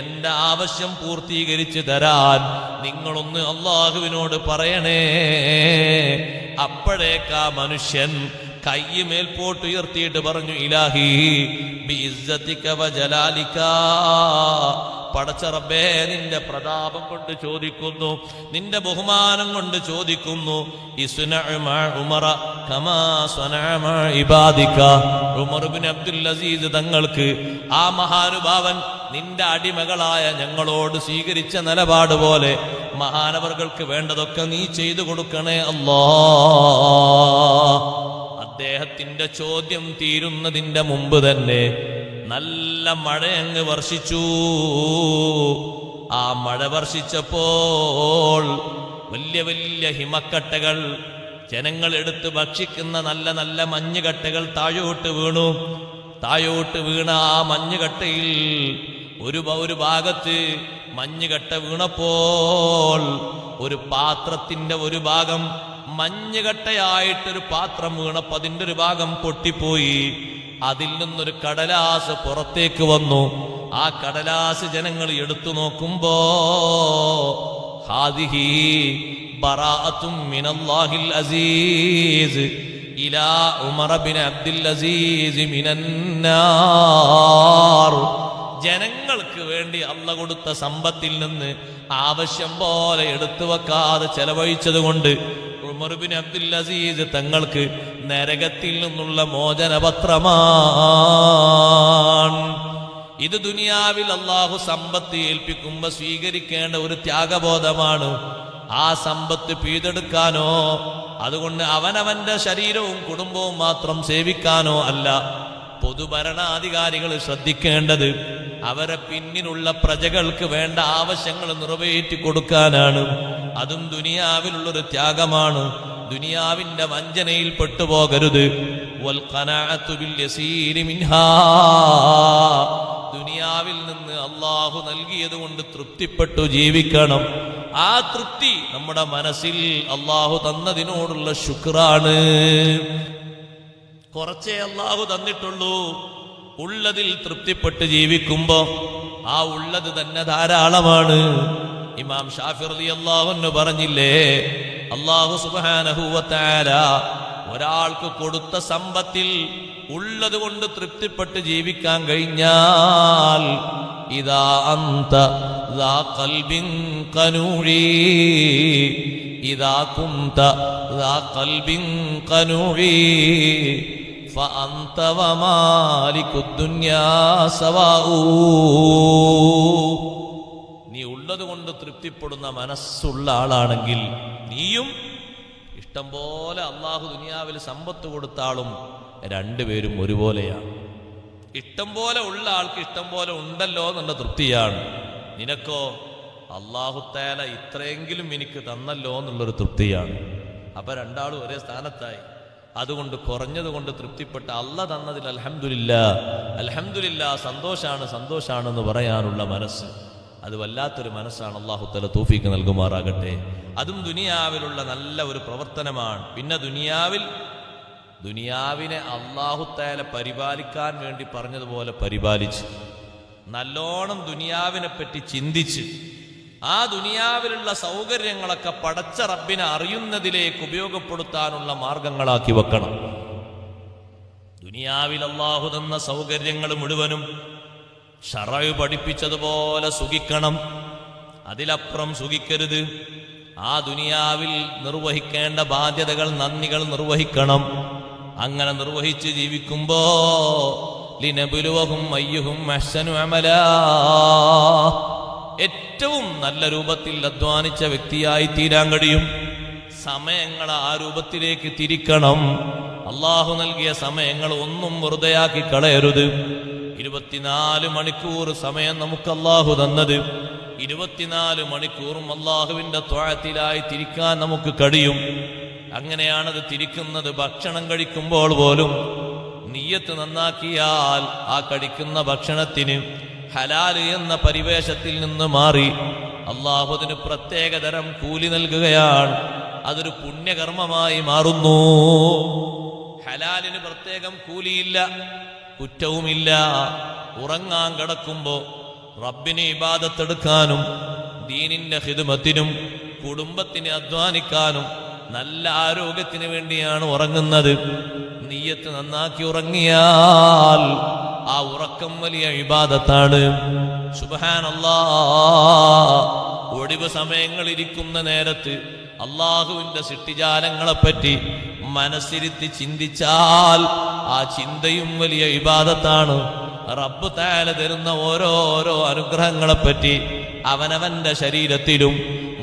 Speaker 1: എന്റെ ആവശ്യം പൂർത്തീകരിച്ച് തരാൻ നിങ്ങളൊന്ന് അള്ളാഹുവിനോട് പറയണേ. അപ്പോഴേക്കാ മനുഷ്യൻ കൈ മേൽപോട്ട് ഉയർത്തിയിട്ട് പറഞ്ഞു, ഇലാഹി ബിഇസ്സതിക വജലാലിക, പടച്ച റബ്ബേ, നിന്റെ പ്രതാപം കൊണ്ട് ചോദിക്കുന്നു, നിന്റെ ബഹുമാനം കൊണ്ട് ചോദിക്കുന്നു. ഇസ്നഉ മാ ഉമറ കമാ സനഅ മാ ഇബാദിക. ഉമർ ഇബ്നു അബ്ദുൽ അസീസ് തങ്ങൾക്ക് ആ മഹാനുഭാവൻ നിന്റെ അടിമകളായ ഞങ്ങളോട് സ്വീകരിച്ച നിലപാട് പോലെ മഹാനവർകൾക്ക് വേണ്ടതൊക്കെ നീ ചെയ്തു കൊടുക്കണേ അല്ലാഹ്. അദ്ദേഹത്തിന്റെ ചോദ്യം തീരുന്നതിന്റെ മുമ്പ് തന്നെ നല്ല മഴയങ്ങ് വർഷിച്ചു. ആ മഴ വർഷിച്ചപ്പോൾ വലിയ വലിയ ഹിമക്കട്ടകൾ, ജനങ്ങൾ എടുത്ത് ഭക്ഷിക്കുന്ന നല്ല നല്ല മഞ്ഞുകട്ടകൾ താഴോട്ട് വീണു. താഴോട്ട് വീണ ആ മഞ്ഞുകട്ടയിൽ ഒരു ഭാഗത്ത് മഞ്ഞുകട്ട വീണപ്പോൾ ഒരു പാത്രത്തിന്റെ ഒരു ഭാഗം, മഞ്ഞുകട്ടയായിട്ടൊരു പാത്രം വീണപ്പോ അതിന്റെ ഒരു ഭാഗം പൊട്ടിപ്പോയി. അതിൽ നിന്നൊരു കടലാസ് പുറത്തേക്ക് വന്നു. ആ കടലാസ് ജനങ്ങൾ എടുത്തു നോക്കുമ്പോ ഹാദിഹി ബറാഅത്തും മിനല്ലാഹിൽ അസീസ് ഇലാ ഉമർ ബിൻ അബ്ദുൽ അസീസ് മിനന്നാർ. ജനങ്ങൾക്ക് വേണ്ടി അല്ലാഹു കൊടുത്ത സമ്പത്തിൽ നിന്ന് ആവശ്യം പോലെ എടുത്തു വെക്കാതെ ചെലവഴിച്ചത് കൊണ്ട് ഉമർ ബിൻ അബ്ദുൽ അസീസ് തങ്ങൾക്ക് നരകത്തിൽ നിന്നുള്ള മോചനപത്രമാണ്. ഇത് ദുനിയാവിൽ അള്ളാഹു സമ്പത്ത് ഏൽപ്പിക്കുമ്പോ സ്വീകരിക്കേണ്ട ഒരു ത്യാഗബോധമാണ്. ആ സമ്പത്ത് പിഴുതെടുക്കാനോ അതുകൊണ്ട് അവനവന്റെ ശരീരവും കുടുംബവും മാത്രം സേവിക്കാനോ അല്ല. പൊതുഭരണാധികാരികൾ ശ്രദ്ധിക്കേണ്ടത് അവരെ പിന്നിലുള്ള പ്രജകൾക്ക് വേണ്ട ആവശ്യങ്ങൾ നിറവേറ്റി കൊടുക്കാനാണ്. അതും ദുനിയാവിലുള്ളൊരു ത്യാഗമാണ്. ദുനിയാവിന്റെ വഞ്ചനയിൽ പെട്ടുപോകരുത്. വൽ ഖനാഅതു ബിൽ യസീരി മിൻഹാ, ദുനിയാവിൽ നിന്ന് അള്ളാഹു നൽകിയത് കൊണ്ട് തൃപ്തിപ്പെട്ടു ജീവിക്കണം. ആ തൃപ്തി നമ്മുടെ മനസ്സിൽ അള്ളാഹു തന്നതിനോടുള്ള ശുക്റാണ്. കുറച്ചേ അള്ളാഹു തന്നിട്ടുള്ളൂ. ഉള്ളതിൽ തൃപ്തിപ്പെട്ട് ജീവിക്കുമ്പോ ആ ഉള്ളത് തന്നെ ധാരാളമാണ്. ഇമാം ഷാഫി റളിയല്ലാഹു അൻഹു പറഞ്ഞില്ലേ, അല്ലാഹു സുബ്ഹാനഹു വ തആല ഒരാൾക്ക് കൊടുത്ത സമ്പത്തിൽ ഉള്ളത് കൊണ്ട് തൃപ്തിപ്പെട്ട് ജീവിക്കാൻ കഴിഞ്ഞാൽ ഇദാ അന്ത ദാ ഖൽബിൻ ഖനൂഇ ഇദാ കുന്ത ദാ ഖൽബിൻ ഖനൂഇ ഫഅന്ത വമാലികുദ് ദുനിയാ സവാഉ. നീ ഉള്ളത് കൊണ്ട് തൃപ്തിപ്പെടുന്ന മനസ്സുള്ള ആളാണെങ്കിൽ നീയും ഇഷ്ടം പോലെ അള്ളാഹു ദുനിയാവിൽ സമ്പത്ത് കൊടുത്ത ആളും രണ്ടുപേരും ഒരുപോലെയാണ്. ഇഷ്ടം പോലെ ഉള്ള ആൾക്ക് ഇഷ്ടം പോലെ ഉണ്ടല്ലോ എന്നുള്ള തൃപ്തിയാണ്. നിനക്കോ അള്ളാഹു തആല ഇത്രയെങ്കിലും എനിക്ക് തന്നല്ലോ എന്നുള്ളൊരു തൃപ്തിയാണ്. അപ്പൊ രണ്ടാളും ഒരേ സ്ഥാനത്തായി. അതുകൊണ്ട് കുറഞ്ഞത് കൊണ്ട് തൃപ്തിപ്പെട്ട അള്ളാഹ് തന്നതിൽ അൽഹംദുലില്ലാ സന്തോഷാണെന്ന് പറയാനുള്ള മനസ്സ്, അത് വല്ലാത്തൊരു മനസ്സാണ്. അല്ലാഹു തആല തൗഫീഖ് നൽകുമാറാകട്ടെ. അതും ദുനിയാവിലുള്ള നല്ല ഒരു പ്രവർത്തനമാണ്. പിന്നെ ദുനിയാവിനെ അല്ലാഹു തആല പരിപാലിക്കാൻ വേണ്ടി പറഞ്ഞതുപോലെ പരിപാലിച്ച് നല്ലോണം ദുനിയാവിനെ പറ്റി ചിന്തിച്ച് ആ ദുനിയാവിലുള്ള സൗകര്യങ്ങളൊക്കെ പടച്ച റബ്ബിനെ അറിയുന്നതിലേക്ക് ഉപയോഗപ്പെടുത്താനുള്ള മാർഗങ്ങളാക്കി വെക്കണം. ദുനിയാവിൽ അല്ലാഹു തന്ന സൗകര്യങ്ങൾ മുഴുവനും ശറഅ് പഠിപ്പിച്ചതുപോലെ സുഖിക്കണം, അതിലപ്പുറം സുഖിക്കരുത്. ആ ദുനിയാവിൽ നിർവഹിക്കേണ്ട ബാധ്യതകൾ, നന്ദികൾ നിർവഹിക്കണം. അങ്ങനെ നിർവഹിച്ച് ജീവിക്കുമ്പോ ലിനബ്ലുവഹും അയ്യുഹും അഹ്സനു അമലാ, ഏറ്റവും നല്ല രൂപത്തിൽ അധ്വാനിച്ച വ്യക്തിയായി തീരാൻ കഴിയും. സമയങ്ങളെ ആ രൂപത്തിലേക്ക് തിരിക്കണം. അള്ളാഹു നൽകിയ സമയങ്ങൾ ഒന്നും വെറുതെയാക്കി കളയരുത്. 24 മണിക്കൂർ സമയം നമുക്ക് അള്ളാഹു തന്നത്. 24 മണിക്കൂറും അള്ളാഹുവിന്റെ ത്വഅത്തിലായി തിരിക്കാൻ നമുക്ക് കഴിയും. അങ്ങനെയാണത് തിരിക്കുന്നത്. ഭക്ഷണം കഴിക്കുമ്പോൾ പോലും നിയ്യത്ത് നന്നാക്കിയാൽ ആ കഴിക്കുന്ന ഭക്ഷണത്തിന് ഹലാല് എന്ന പരിവേഷത്തിൽ നിന്ന് മാറി അള്ളാഹു അതിന് പ്രത്യേകതരം കൂലി നൽകുകയാണ്. അതൊരു പുണ്യകർമ്മമായി മാറുന്നു. ഹലാലിന് പ്രത്യേകം കൂലിയില്ല, കുറ്റവുമില്ല. ഉറങ്ങാൻ കിടക്കുമ്പോ റബ്ബിനെ ഇബാദത്തെടുക്കാനും ദീനിന്റെ ഖിദ്മത്തിനും കുടുംബത്തിന് അധ്വാനിക്കാനും നല്ല ആരോഗ്യത്തിന് വേണ്ടിയാണ് ഉറങ്ങുന്നത്. നിയ്യത്ത് നന്നാക്കി ഉറങ്ങിയാൽ ആ ഉറക്കം വലിയ ഇബാദത്താണ്. സുബ്ഹാനല്ലാഹ്. ഒഴിവ് സമയങ്ങൾ ഇരിക്കുന്ന നേരത്ത് അള്ളാഹുവിന്റെ സൃഷ്ടിജാലങ്ങളെപ്പറ്റി മനസ്സിരുത്തി ചിന്തിച്ചാൽ ആ ചിന്തയും വലിയ ഇബാദത്താണ്. റബ്ബ് തആല തരുന്ന ഓരോരോ അനുഗ്രഹങ്ങളെപ്പറ്റി അവനവന്റെ ശരീരത്തിലും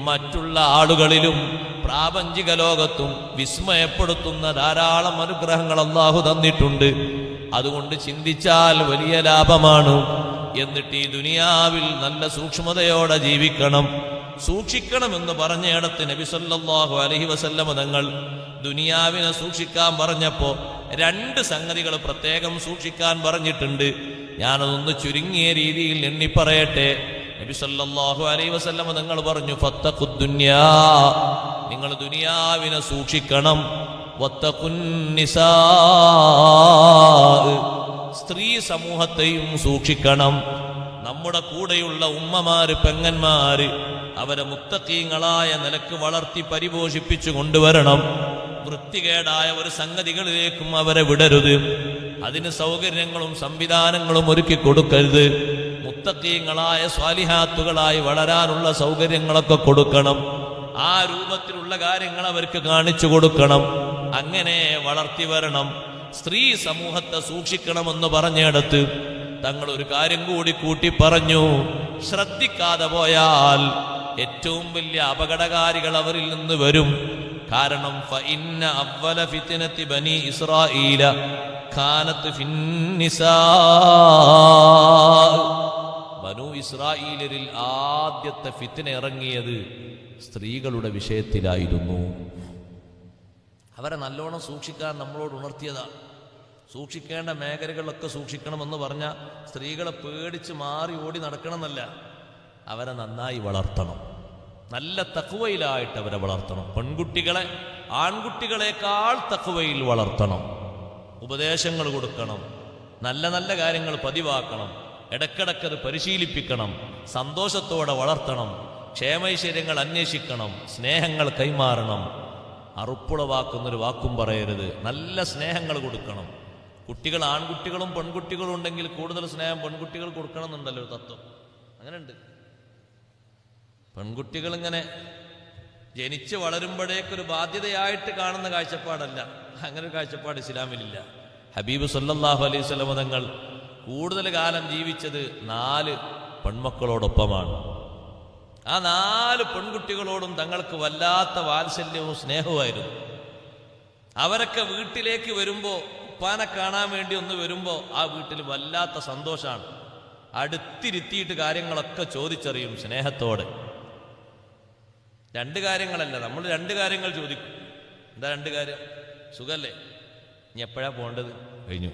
Speaker 1: മറ്റുള്ള ആളുകളിലും പ്രാപഞ്ചിക ലോകത്തും വിസ്മയപ്പെടുത്തുന്ന ധാരാളം അനുഗ്രഹങ്ങൾ അല്ലാഹു തന്നിട്ടുണ്ട്. അതുകൊണ്ട് ചിന്തിച്ചാൽ വലിയ ലാഭമാണ്. എന്നിട്ട് ഈ ദുനിയാവിൽ നല്ല സൂക്ഷ്മതയോടെ ജീവിക്കണം. സൂക്ഷിക്കണമെന്ന് പറഞ്ഞയിടത്ത് നബി സല്ലല്ലാഹു അലൈഹി വസല്ലം തങ്ങൾ ദുനിയാവിനെ സൂക്ഷിക്കാൻ പറഞ്ഞപ്പോ 2 സംഗതികൾ പ്രത്യേകം സൂക്ഷിക്കാൻ പറഞ്ഞിട്ടുണ്ട്. ഞാനതൊന്ന് ചുരുങ്ങിയ രീതിയിൽ എണ്ണി പറയട്ടെ. നബി സല്ലല്ലാഹു അലൈഹി വസല്ലം തങ്ങൾ പറഞ്ഞു, ഫത്തഖുദ് ദുനിയാ, നിങ്ങൾ ദുനിയാവിനെ സൂക്ഷിക്കണം. വത്തഖുൻ നിസാ, സ്ത്രീ സമൂഹത്തെയും സൂക്ഷിക്കണം. നമ്മുടെ കൂടെയുള്ള ഉമ്മമാര്, പെങ്ങന്മാര്, അവരെ മുത്തഖീങ്ങളായ നിലക്ക് വളർത്തി പരിപോഷിപ്പിച്ചു കൊണ്ടുവരണം. വൃത്തികേടായ ഒരു സംഗതികളിലേക്കും അവരെ വിടരുത്. അതിന് സൗകര്യങ്ങളും സംവിധാനങ്ങളും ഒരുക്കി കൊടുക്കരുത്. മുത്തഖീങ്ങളായ സ്വാലിഹാത്തുകളായി വളരാനുള്ള സൗകര്യങ്ങളൊക്കെ കൊടുക്കണം. ആ രൂപത്തിലുള്ള കാര്യങ്ങൾ അവർക്ക് കാണിച്ചു കൊടുക്കണം. അങ്ങനെ വളർത്തി വരണം. സ്ത്രീ സമൂഹത്തെ സൂക്ഷിക്കണമെന്ന് പറഞ്ഞിടത്ത് തങ്ങൾ ഒരു കാര്യം കൂടി കൂട്ടി പറഞ്ഞു. ശ്രദ്ധിക്കാതെ പോയാൽ ഏറ്റവും വലിയ അപകടകാരികൾ അവരിൽ നിന്ന് വരും. കാരണം ഫഇന്ന അവ്വല ഫിത്നതി ബനി ഇസ്രായീല കാനത് ഫിന്നിസാ, ബനു ഇസ്രായീലരിൽ ആദ്യത്തെ ഫിത്ന ഇറങ്ങിയത് സ്ത്രീകളുടെ വിഷയത്തിലായിരുന്നു. അവരെ നല്ലോണം സൂക്ഷിക്കാൻ നമ്മളോട് ഉണർത്തിയതാണ്. സൂക്ഷിക്കേണ്ട മേഖലകളിലൊക്കെ സൂക്ഷിക്കണമെന്ന് പറഞ്ഞാൽ സ്ത്രീകളെ പേടിച്ച് മാറി ഓടി നടക്കണമെന്നല്ല, അവരെ നന്നായി വളർത്തണം. നല്ല തഖ്വയിലായിട്ട് അവരെ വളർത്തണം. പെൺകുട്ടികളെ ആൺകുട്ടികളെക്കാൾ തഖ്വയിൽ വളർത്തണം. ഉപദേശങ്ങൾ കൊടുക്കണം. നല്ല നല്ല കാര്യങ്ങൾ പതിവാക്കണം. ഇടക്കിടക്കത് പരിശീലിപ്പിക്കണം. സന്തോഷത്തോടെ വളർത്തണം. ക്ഷേമൈശ്വര്യങ്ങൾ അന്വേഷിക്കണം. സ്നേഹങ്ങൾ കൈമാറണം. അറുപ്പുളവാക്കുന്നൊരു വാക്കും പറയരുത്. നല്ല സ്നേഹങ്ങൾ കൊടുക്കണം. കുട്ടികൾ ആൺകുട്ടികളും പെൺകുട്ടികളും ഉണ്ടെങ്കിൽ കൂടുതൽ സ്നേഹം പെൺകുട്ടികൾ കൊടുക്കണം എന്നുണ്ടല്ലോ ഒരു തത്വം. അങ്ങനെയുണ്ട്. പെൺകുട്ടികൾ ഇങ്ങനെ ജനിച്ച് വളരുമ്പോഴേക്കൊരു ബാധ്യതയായിട്ട് കാണുന്ന കാഴ്ചപ്പാടല്ല. അങ്ങനെ ഒരു കാഴ്ചപ്പാട് ഇസ്ലാമിലില്ല. ഹബീബ് സല്ലല്ലാഹു അലൈഹി വസല്ലം തങ്ങൾ കൂടുതൽ കാലം ജീവിച്ചത് 4 പെൺമക്കളോടൊപ്പമാണ്. ആ 4 പെൺകുട്ടികളോടും തങ്ങൾക്ക് വല്ലാത്ത വാത്സല്യവും സ്നേഹവുമായിരുന്നു. അവരൊക്കെ വീട്ടിലേക്ക് വരുമ്പോൾ, ഉപ്പാനെ കാണാൻ വേണ്ടി ഒന്ന് വരുമ്പോൾ ആ വീട്ടിൽ വല്ലാത്ത സന്തോഷമാണ്. അടുത്തിരുത്തിയിട്ട് കാര്യങ്ങളൊക്കെ ചോദിച്ചറിയും സ്നേഹത്തോടെ. 2 കാര്യങ്ങളല്ല, നമ്മൾ 2 കാര്യങ്ങൾ ചോദിക്കും. എന്താ 2 കാര്യം? സുഖല്ലേ? ഇനി എപ്പോഴാ പോകേണ്ടത്? കഴിഞ്ഞു,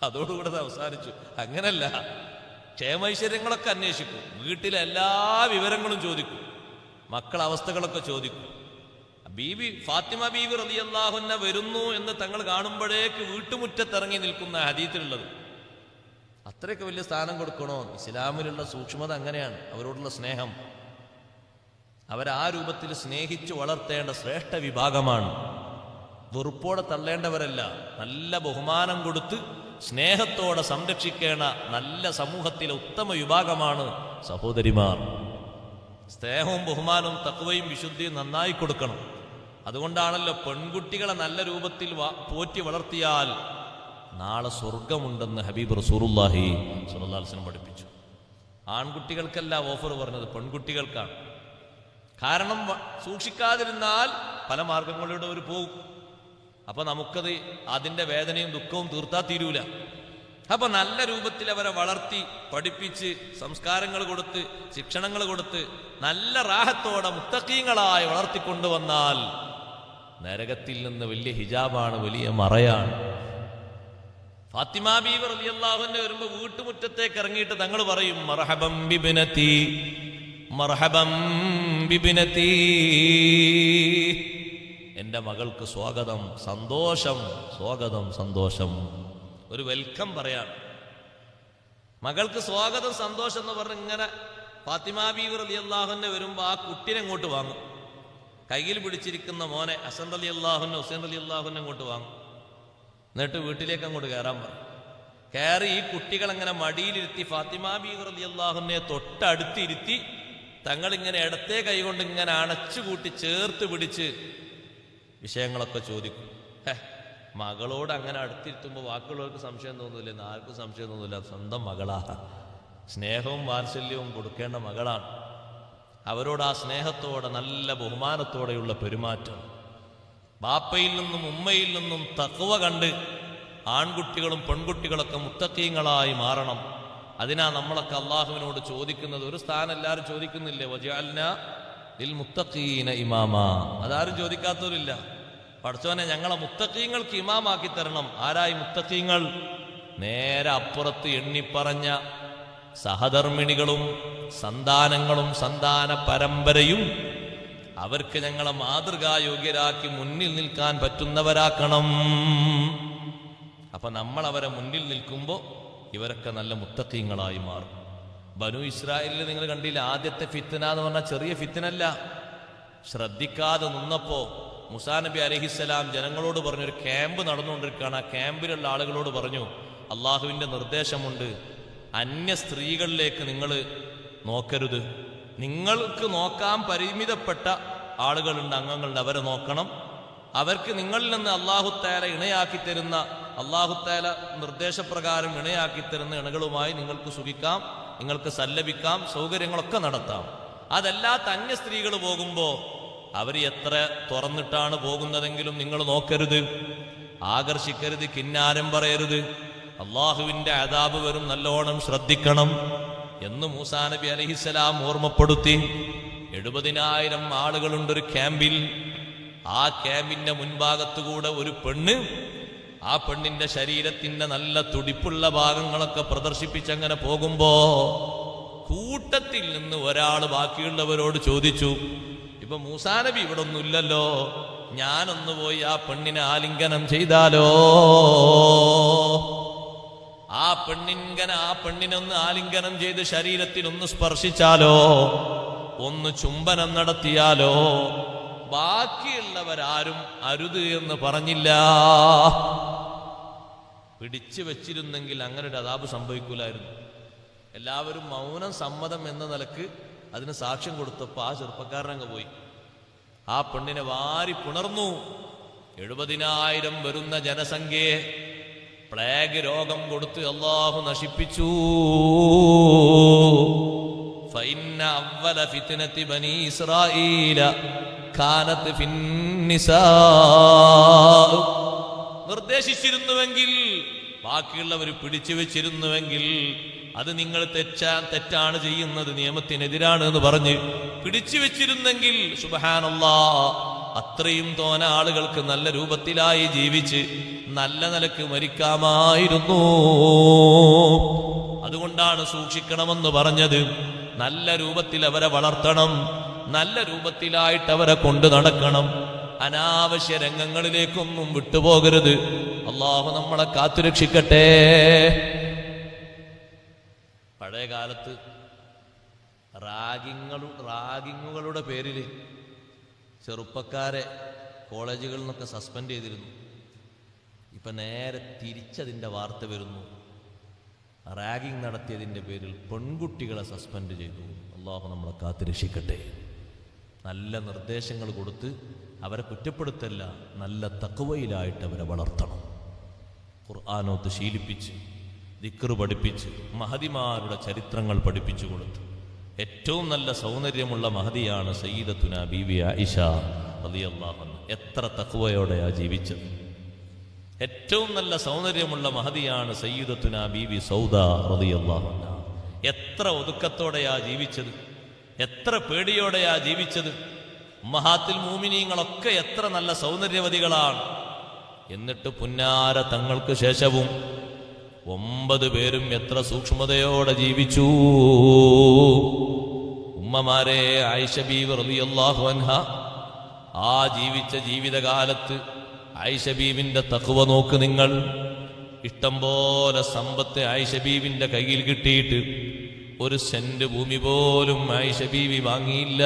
Speaker 1: അതോടുകൂടെ അവസാനിച്ചു. അങ്ങനല്ല, ക്ഷേമൈശ്വര്യങ്ങളൊക്കെ അന്വേഷിക്കും. വീട്ടിലെ എല്ലാ വിവരങ്ങളും ചോദിക്കും. മക്കളെ അവസ്ഥകളൊക്കെ ചോദിക്കും. ബീവി ഫാത്തിമ ബീവി റളിയല്ലാഹു അൻഹ വരുന്നു എന്ന് തങ്ങൾ കാണുമ്പോഴേക്ക് വീട്ടുമുറ്റത്തിറങ്ങി നിൽക്കുന്ന ഹദീസിലുള്ളത്. അത്രയൊക്കെ വലിയ സ്ഥാനം കൊടുക്കണോ? ഇസ്ലാമിലുള്ള സൂക്ഷ്മത അങ്ങനെയാണ്. അവരോടുള്ള സ്നേഹം, അവരാ രൂപത്തിൽ സ്നേഹിച്ചു വളർത്തേണ്ട ശ്രേഷ്ഠ വിഭാഗമാണ്. വെറുപ്പോടെ തള്ളേണ്ടവരല്ല. നല്ല ബഹുമാനം കൊടുത്ത് സ്നേഹത്തോടെ സംരക്ഷിക്കേണ്ട നല്ല സമൂഹത്തിലെ ഉത്തമ വിഭാഗമാണ് സഹോദരിമാർ. സ്നേഹവും ബഹുമാനവും തഖ്വയും വിശുദ്ധിയും നന്നായി കൊടുക്കണം. അതുകൊണ്ടാണല്ലോ പെൺകുട്ടികളെ നല്ല രൂപത്തിൽ പോറ്റി വളർത്തിയാൽ നാളെ സ്വർഗമുണ്ടെന്ന് ഹബീബ് റസൂലുള്ളാഹി സ്വല്ലല്ലാഹു അലൈഹി വസല്ലം പഠിപ്പിച്ചു. ആൺകുട്ടികൾക്കല്ല ഓഫർ പറഞ്ഞത്, പെൺകുട്ടികൾക്കാണ്. കാരണം സൂക്ഷിക്കാതിരുന്നാൽ പല മാർഗങ്ങളിലൂടെ അവർ പോകും. അപ്പൊ നമുക്കത് അതിൻ്റെ വേദനയും ദുഃഖവും തീർത്താ തീരൂല. അപ്പൊ നല്ല രൂപത്തിൽ അവരെ വളർത്തി പഠിപ്പിച്ച് സംസ്കാരങ്ങൾ കൊടുത്ത് ശിക്ഷണങ്ങൾ കൊടുത്ത് നല്ല റാഹത്തോടെ മുത്തഖീങ്ങളായി വളർത്തിക്കൊണ്ടുവന്നാൽ നരകത്തിൽ നിന്ന് വലിയ ഹിജാബാണ്, വലിയ മറയാണ്. ഫാത്തിമ ബീവി റളിയല്ലാഹു അൻഹ വരുമ്പോ വീട്ടുമുറ്റത്തേക്ക് ഇറങ്ങിയിട്ട് തങ്ങൾ പറയും, മർഹബം ബിബ്നതി, മർഹബം ബിബ്നതി, എൻ്റെ മകൾക്ക് സ്വാഗതം, സന്തോഷം, സ്വാഗതം, സന്തോഷം. ഒരു വെൽക്കം പറയാൻ, മകൾക്ക് സ്വാഗതം സന്തോഷം എന്ന് പറഞ്ഞ് ഇങ്ങനെ ഫാത്തിമ ബീവി റളിയല്ലാഹു അൻഹ വരുമ്പോൾ ആ കുട്ടിനെ അങ്ങോട്ട് വാങ്ങും. കയ്യിൽ പിടിച്ചിരിക്കുന്ന മോനെ ഹസൻ റളിയല്ലാഹു അൻഹു ഹുസൈൻ റളിയല്ലാഹു അൻഹു അങ്ങോട്ട് വാങ്ങും. എന്നിട്ട് വീട്ടിലേക്ക് അങ്ങോട്ട് കയറാൻ പറയും. കയറി ഈ കുട്ടികളെങ്ങനെ മടിയിലിരുത്തി ഫാത്തിമ ബീവി റളിയല്ലാഹു അൻഹയെ തൊട്ടടുത്തിരുത്തി തങ്ങളിങ്ങനെ ഇടത്തെ കൈകൊണ്ട് ഇങ്ങനെ അണച്ചുകൂട്ടി ചേർത്ത് പിടിച്ച് വിഷയങ്ങളൊക്കെ ചോദിക്കും. മകളോട് അങ്ങനെ അടുത്തിരുത്തുമ്പോൾ ബാക്കിയുള്ളവർക്ക് സംശയം തോന്നില്ല, ആർക്കും സംശയം തോന്നില്ല. സ്വന്തം മകളാ, സ്നേഹവും വാത്സല്യവും കൊടുക്കേണ്ട മകളാണ്. അവരോട് ആ സ്നേഹത്തോടെ നല്ല ബഹുമാനത്തോടെയുള്ള പെരുമാറ്റം. ബാപ്പയിൽ നിന്നും ഉമ്മയിൽ നിന്നും തഖ്വ കണ്ട് ആൺകുട്ടികളും പെൺകുട്ടികളൊക്കെ മുത്തഖീങ്ങളായി മാറണം. അതിനാ നമ്മളൊക്കെ അള്ളാഹുവിനോട് ചോദിക്കുന്നത്. ഒരു സ്ഥാനം എല്ലാവരും ചോദിക്കുന്നില്ലേ, വജഅൽനാ ലിൽ മുത്തഖീന ഇമാമാ. അതാരും ചോദിക്കാത്തവരില്ല. പടച്ചോനെ ഞങ്ങളെ മുത്തഖീങ്ങൾക്ക് ഇമാമാക്കി തരണം. ആരായി മുത്തഖീങ്ങൾ? നേരെ അപ്പുറത്ത് എണ്ണിപ്പറഞ്ഞ സഹധർമ്മിണികളും സന്താനങ്ങളും സന്താന പരമ്പരയും അവർക്ക് ഞങ്ങളെ മാതൃകായോഗ്യരാക്കി മുന്നിൽ നിൽക്കാൻ പറ്റുന്നവരാക്കണം. അപ്പൊ നമ്മൾ അവരെ മുന്നിൽ നിൽക്കുമ്പോൾ ഇവരൊക്കെ നല്ല മുത്തഖീങ്ങളായി മാറും. ബനു ഇസ്രായേലിൽ നിങ്ങൾ കണ്ടില്ല, ആദ്യത്തെ ഫിത്ന എന്ന് പറഞ്ഞാൽ ചെറിയ ഫിത്നല്ല. ശ്രദ്ധിക്കാതെ നിന്നപ്പോ മൂസാ നബി അലൈഹിസ്സലാം ജനങ്ങളോട് പറഞ്ഞു, ഒരു ക്യാമ്പ് നടന്നുകൊണ്ടിരിക്കുകയാണ്. ആ ക്യാമ്പിലുള്ള ആളുകളോട് പറഞ്ഞു, അള്ളാഹുവിൻ്റെ നിർദ്ദേശമുണ്ട്, അന്യ സ്ത്രീകളിലേക്ക് നിങ്ങൾ നോക്കരുത്. നിങ്ങൾക്ക് നോക്കാൻ പരിമിതപ്പെട്ട ആളുകളുണ്ട്, അംഗങ്ങളുണ്ട്, അവരെ നോക്കണം. അവർക്ക് നിങ്ങളിൽ നിന്ന് അല്ലാഹുത്തആല ഇണയാക്കി തരുന്ന, അല്ലാഹുത്തആല നിർദ്ദേശപ്രകാരം ഇണയാക്കി തരുന്ന ഇണകളുമായി നിങ്ങൾക്ക് സുഖിക്കാം, നിങ്ങൾക്ക് സല്ലപിക്കാം, സൗകര്യങ്ങളൊക്കെ നടത്താം. അതല്ലാത്ത അന്യ സ്ത്രീകൾ പോകുമ്പോൾ അവർ എത്ര തുറന്നിട്ടാണ് പോകുന്നതെങ്കിലും നിങ്ങൾ നോക്കരുത്, ആകർഷിക്കരുത്, കിന്നാരം പറയരുത്. അള്ളാഹുവിൻ്റെ അദാബ് വരും, നല്ലോണം ശ്രദ്ധിക്കണം എന്ന് മൂസാ നബി അലൈഹിസ്സലാം ഓർമ്മപ്പെടുത്തി. 70,000 ആളുകളുണ്ടൊരു ക്യാമ്പിൽ. ആ ക്യാമ്പിന്റെ മുൻഭാഗത്തുകൂടെ ഒരു പെണ്ണ്, ആ പെണ്ണിന്റെ ശരീരത്തിന്റെ നല്ല തുടിപ്പുള്ള ഭാഗങ്ങളൊക്കെ പ്രദർശിപ്പിച്ചങ്ങനെ പോകുമ്പോ കൂട്ടത്തിൽ നിന്ന് ഒരാൾ ബാക്കിയുള്ളവരോട് ചോദിച്ചു, ഇപ്പൊ മൂസാ നബി ഇവിടെ ഒന്നുമില്ലല്ലോ, ഞാനൊന്ന് പോയി ആ പെണ്ണിനെ ആലിംഗനം ചെയ്താലോ? ആ പെണ്ണിനൊന്ന് ആലിംഗനം ചെയ്ത് ശരീരത്തിൽ ഒന്ന് സ്പർശിച്ചാലോ, ഒന്ന് ചുംബനം നടത്തിയാലോ? ബാക്കിയുള്ളവരാരും അരുത് എന്ന് പറഞ്ഞില്ല. പിടിച്ചു വെച്ചിരുന്നെങ്കിൽ അങ്ങനെ ഒരു അദാബ് സംഭവിക്കൂലായിരുന്നു. എല്ലാവരും മൗനം സമ്മതം എന്ന നിലക്ക് അതിന് സാക്ഷ്യം കൊടുത്തപ്പോൾ ആ ചെറുപ്പക്കാരനങ്ങ് പോയി. ആ പെണ്ണിനെ വാരി പുണർന്നു. 70,000 വരുന്ന ജനസംഖ്യയെ പ്ലേഗ് രോഗം കൊടുത്ത് അല്ലാഹു നശിപ്പിച്ചു. ഫഇന്ന അവ്വല ഫിത്നതി ബനി ഇസ്രായീല കാനത് ഫിന്നിസാ. നിർദ്ദേശിച്ചിരുന്നുവെങ്കിൽ, ബാക്കിയുള്ളവർ പിടിച്ചു വെച്ചിരുന്നുവെങ്കിൽ, അത് നിങ്ങൾ തെറ്റാണ് ചെയ്യുന്നത്, നിയമത്തിനെതിരാണ് എന്ന് പറഞ്ഞ് പിടിച്ചു വെച്ചിരുന്നെങ്കിൽ സുബ്ഹാനല്ലാഹ്, അത്രയും തോന ആളുകൾക്ക് നല്ല രൂപത്തിലായി ജീവിച്ച് നല്ല നിലക്ക് മരിക്കാമായിരുന്നു. അതുകൊണ്ടാണ് സൂക്ഷിക്കണമെന്ന് പറഞ്ഞത്. നല്ല രൂപത്തിൽ അവരെ വളർത്തണം, നല്ല രൂപത്തിലായിട്ട് അവരെ കൊണ്ടു നടക്കണം. അനാവശ്യ രംഗങ്ങളിലേക്കൊന്നും വിട്ടുപോകരുത്. അള്ളാഹു നമ്മളെ കാത്തുരക്ഷിക്കട്ടെ. പഴയ കാലത്ത് റാഗിങ്ങുകളുടെ പേരിൽ ചെറുപ്പക്കാരെ കോളേജുകളിൽ നിന്നൊക്കെ സസ്പെൻഡ് ചെയ്തിരുന്നു. ഇപ്പം നേരെ തിരിച്ചതിൻ്റെ വാർത്ത വരുന്നു. റാഗിങ് നടത്തിയതിൻ്റെ പേരിൽ പെൺകുട്ടികളെ സസ്പെൻഡ് ചെയ്തു. അള്ളാഹു നമ്മളെ കാത്തുരക്ഷിക്കട്ടെ. നല്ല നിർദ്ദേശങ്ങൾ കൊടുത്ത് അവരെ കുറ്റപ്പെടുത്തല്ല, നല്ല തഖ്വയിലായിട്ട് അവരെ വളർത്തണം. ഖുർആനോത്ത് ശീലിപ്പിച്ച്, ദിക്ർ പഠിപ്പിച്ച്, മഹദിമാരുടെ ചരിത്രങ്ങൾ പഠിപ്പിച്ചു കൊടുത്ത്. ഏറ്റവും നല്ല സൗന്ദര്യമുള്ള മഹദിയാണ് സയ്യിദത്തുന ബീവി ആയിഷ റളിയല്ലാഹു അൻഹ. എത്ര തഖ്വയോടെയാ ജീവിച്ചത്. ഏറ്റവും നല്ല സൗന്ദര്യമുള്ള മഹദിയാണ് സയ്യിദത്തുന ബീവി സൗദ റളിയല്ലാഹു അൻഹ. എത്ര ഒതുക്കത്തോടെയാ ജീവിച്ചത്, എത്ര പേടിയോടെയാ ജീവിച്ചത്. ഉമ്മഹാത്തുൽ മുഅ്മിനീങ്ങളൊക്കെ എത്ര നല്ല സൗന്ദര്യവതികളാണ്. എന്നിട്ട് പുന്നാര തങ്ങൾക്ക് ശേഷവും 9 പേരും എത്ര സൂക്ഷ്മതയോടെ ജീവിച്ചു. ഉമ്മമാരെ, ആയിഷ ബീവി റളിയല്ലാഹു അൻഹ ആ ജീവിച്ച ജീവിതകാലത്ത് ആയിഷ ബീവിന്റെ തഖ്വ നോക്ക് നിങ്ങൾ. ഇഷ്ടം പോലെ സമ്പത്ത് ആയിഷ ബീവിന്റെ കയ്യിൽ കിട്ടിയിട്ട് 1 സെന്റ് ഭൂമി പോലും ആയിഷ ബീവി വാങ്ങിയില്ല.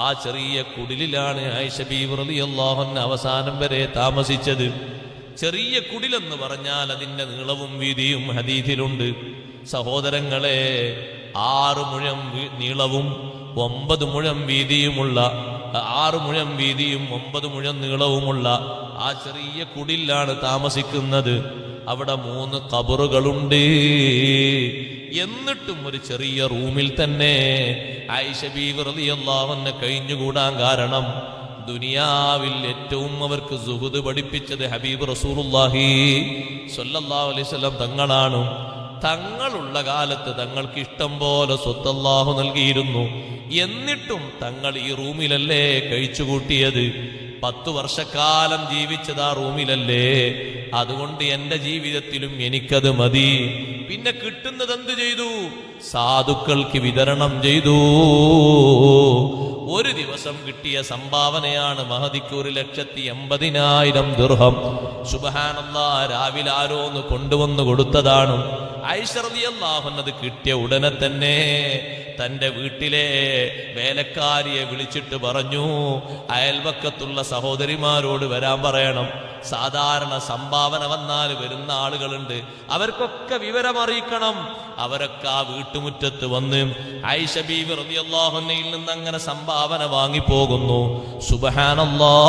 Speaker 1: ആ ചെറിയ കുടിലിലാണ് ആയിഷ ബീവി റളിയല്ലാഹു അൻഹ അവസാനം വരെ താമസിച്ചത്. ചെറിയ കുടിലെന്ന് പറഞ്ഞാൽ അതിന്റെ നീളവും വീതിയും ഹദീസിലുണ്ട്. സഹോദരങ്ങളെ, 6 മുഴം നീളവും 9 മുഴം വീതിയുമുള്ള, 6 മുഴം വീതിയും 9 മുഴം നീളവുമുള്ള ആ ചെറിയ കുടിലാണ് താമസിക്കുന്നത്. അവിടെ 3 ഖബറുകളുണ്ട്. എന്നിട്ടും ഒരു ചെറിയ റൂമിൽ തന്നെ ആയിഷ ബീവി റളിയല്ലാഹു അൻഹ കഴിഞ്ഞുകൂടാൻ കാരണം ദുനിയാവിൽ ഏറ്റവും അവർക്ക് സുഹുദ് പഠിപ്പിച്ചത് ഹബീബ് റസൂലുള്ളാഹി സ്വല്ലല്ലാഹു അലൈഹി വസല്ലം തങ്ങളാണ്. തങ്ങളുള്ള കാലത്ത് തങ്ങൾക്ക് ഇഷ്ടം പോലെ സ്വത്ത് അല്ലാഹു നൽകിയിരുന്നു. എന്നിട്ടും തങ്ങൾ ഈ റൂമിലല്ലേ കഴിച്ചുകൂട്ടിയത്. 10 വർഷക്കാലം ജീവിച്ചത് ആ റൂമിലല്ലേ. അതുകൊണ്ട് എന്റെ ജീവിതത്തിലും എനിക്കത് മതി. പിന്നെ കിട്ടുന്നത് എന്ത് ചെയ്തു? സാധുക്കൾക്ക് വിതരണം ചെയ്തു. ഒരു ദിവസം കിട്ടിയ സംഭാവനയാണ് മഹദിക്ക് 1,80,000 ദിർഹം. സുബ്ഹാനല്ലാഹ്, രാവിലെ ആരോന്ന് കൊണ്ടുവന്ന് കൊടുത്തതാണ്. ആയിഷ റളിയല്ലാഹു അൻഹ അത് കിട്ടിയ ഉടനെ തന്നെ തന്റെ വീട്ടിലെ വേലക്കാരിയെ വിളിച്ചിട്ട് പറഞ്ഞു, അയൽവക്കത്തുള്ള സഹോദരിമാരോട് വരാൻ പറയണം. സാധാരണ സംഭാവന വന്നാൽ വരുന്ന ആളുകളുണ്ട്, അവർക്കൊക്കെ വിവരം അറിയിക്കണം. അവരൊക്കെ ആ വീട്ടുമുറ്റത്ത് വന്ന് ആയിഷ ബീവി റളിയല്ലാഹു അൻഹയിൽ നിന്ന് അങ്ങനെ സംഭാവന വാങ്ങിപ്പോകുന്നു. സുബ്ഹാനല്ലാഹ്,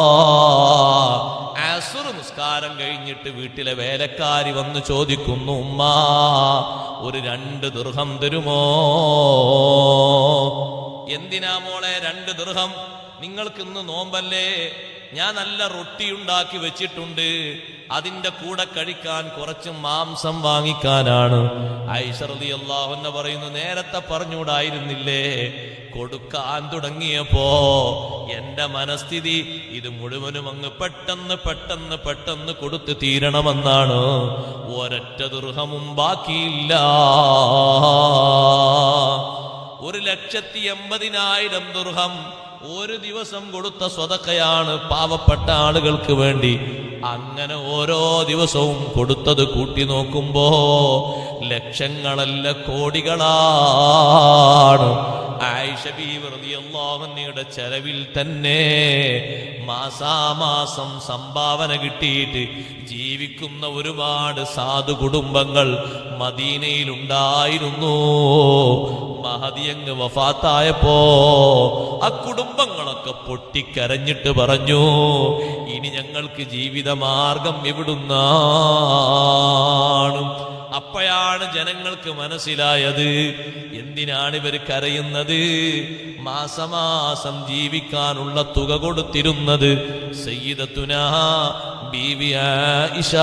Speaker 1: അസ്ർ നിസ്കാരം കഴിഞ്ഞിട്ട് വീട്ടിലെ വേലക്കാരി വന്ന് ചോദിക്കുന്നു, ഉമ്മാ, ഒരു 2 ദിർഹം തരുമോ? എന്തിനാ മോളെ 2 ദിർഹം? നിങ്ങൾക്ക് ഇന്ന് നോമ്പല്ലേ, ഞാൻ നല്ല റൊട്ടി ഉണ്ടാക്കി വെച്ചിട്ടുണ്ട്, അതിന്റെ കൂടെ കഴിക്കാൻ കുറച്ച് മാംസം വാങ്ങിക്കാനാണ്. ആയിഷ റളിയല്ലാഹു അൻഹ പറയുന്നു, നേരത്തെ പറഞ്ഞൂടായിരുന്നില്ലേ? കൊടുക്കാൻ തുടങ്ങിയപ്പോ എന്റെ മനസ്ഥിതി ഇത് മുഴുവനും അങ്ങ് പെട്ടെന്ന് കൊടുത്ത് തീരണമെന്നാണ്. ഒരൊറ്റ ദിർഹമും ബാക്കിയില്ല. 1,80,000 ദിർഹം ഒരു ദിവസം കൊടുത്ത സ്വതക്കയാണ് പാവപ്പെട്ട ആളുകൾക്ക് വേണ്ടി. അങ്ങനെ ഓരോ ദിവസവും കൊടുത്തത് കൂട്ടി നോക്കുമ്പോ ലക്ഷങ്ങളല്ല കോടികളാണ്. ആയിഷ ബീവി റളിയല്ലാഹു അൻഹയുടെ ചെലവിൽ തന്നെ മാസാമാസം സംഭാവന കിട്ടിയിട്ട് ജീവിക്കുന്ന ഒരുപാട് സാധു കുടുംബങ്ങൾ മദീനയിലുണ്ടായിരുന്നു. മഹദി അങ്ങ് വഫാത്തായപ്പോ ആ കുടുംബങ്ങളൊക്കെ പൊട്ടിക്കരഞ്ഞിട്ട് പറഞ്ഞു, ഇനി ഞങ്ങൾക്ക് ജീവിതമാർഗം എവിടുന്നാണ്? അപ്പോഴാണ് ജനങ്ങൾക്ക് മനസ്സിലായത് എന്തിനാണ് ഇവർ കരയുന്നത്. മാസമാസം ജീവിക്കാനുള്ള തുക കൊടുത്തിരുന്നത് സയ്യിദത്തുനാ ബീവി ആയിഷ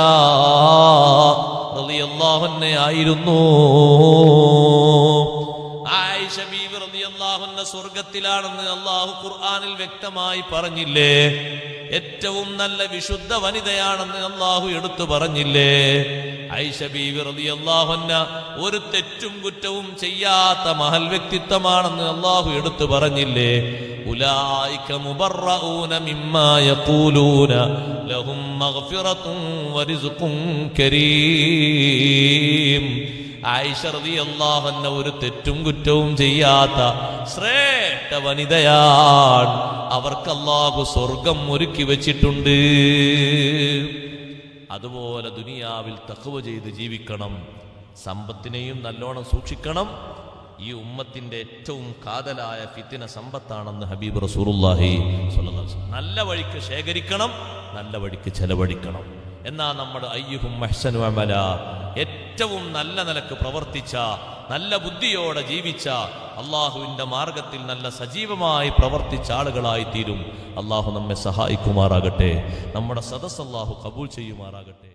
Speaker 1: റളിയല്ലാഹു അൻഹ ആയിരുന്നു. ആയിഷ ബീവി റളിയല്ലാഹു അൻഹ സ്വർഗത്തിലാണെന്ന് അല്ലാഹു ഖുർആനിൽ വ്യക്തമായി പറഞ്ഞില്ലേ? ഏറ്റവും നല്ല വിശുദ്ധ വനിതയാണെന്ന് അല്ലാഹു എടുത്തു പറഞ്ഞില്ലേ? ആയിഷ ബീവി റളിയല്ലാഹു അൻഹ ഒരു തെറ്റും കുറ്റവും ചെയ്യാത്ത മഹൽ വ്യക്തിത്വമാണെന്ന് അല്ലാഹു എടുത്തു പറഞ്ഞില്ലേ? ഉലൈക മുബറഊന മിമ്മാ യഖൂലൂന ലഹും മഗ്ഫിറത്തുൻ വറിസ്ഖുൻ കരീം. ആയിഷ റളിയല്ലാഹു അൻഹ ഒരു തെറ്റും കുറ്റവും ചെയ്യാത്ത ശ്രേഷ്ഠ വനിതയാണ്. അവർക്ക് അല്ലാഹു സ്വർഗം ഒരുക്കി വെച്ചിട്ടുണ്ട്. അതുപോലെ ദുനിയാവിൽ തഖ്വ ചെയ്ത് ജീവിക്കണം. സമ്പത്തിനെയും നല്ലോണം സൂക്ഷിക്കണം. ഈ ഉമ്മത്തിന്റെ ഏറ്റവും കാതലായ ഫിത്ന സമ്പത്താണെന്ന് ഹബീബ് റസൂലുള്ളാഹി സ്വല്ലല്ലാഹു അലൈഹി വസല്ലം. നല്ല വഴിക്ക് ശേഖരിക്കണം, നല്ല വഴിക്ക് ചെലവഴിക്കണം. എന്നാ നമ്മുടെ അയ്യുഹും അഹ്സനു അമല, ഏറ്റവും നല്ല നിലക്ക് പ്രവർത്തിച്ച, നല്ല ബുദ്ധിയോടെ ജീവിച്ച, അള്ളാഹുവിന്റെ മാർഗത്തിൽ നല്ല സജീവമായി പ്രവർത്തിച്ച ആളുകളായി തീരും. അള്ളാഹു നമ്മെ സഹായിക്കുമാറാകട്ടെ. നമ്മുടെ സദസ്സ് അള്ളാഹു കബൂൽ ചെയ്യുമാറാകട്ടെ.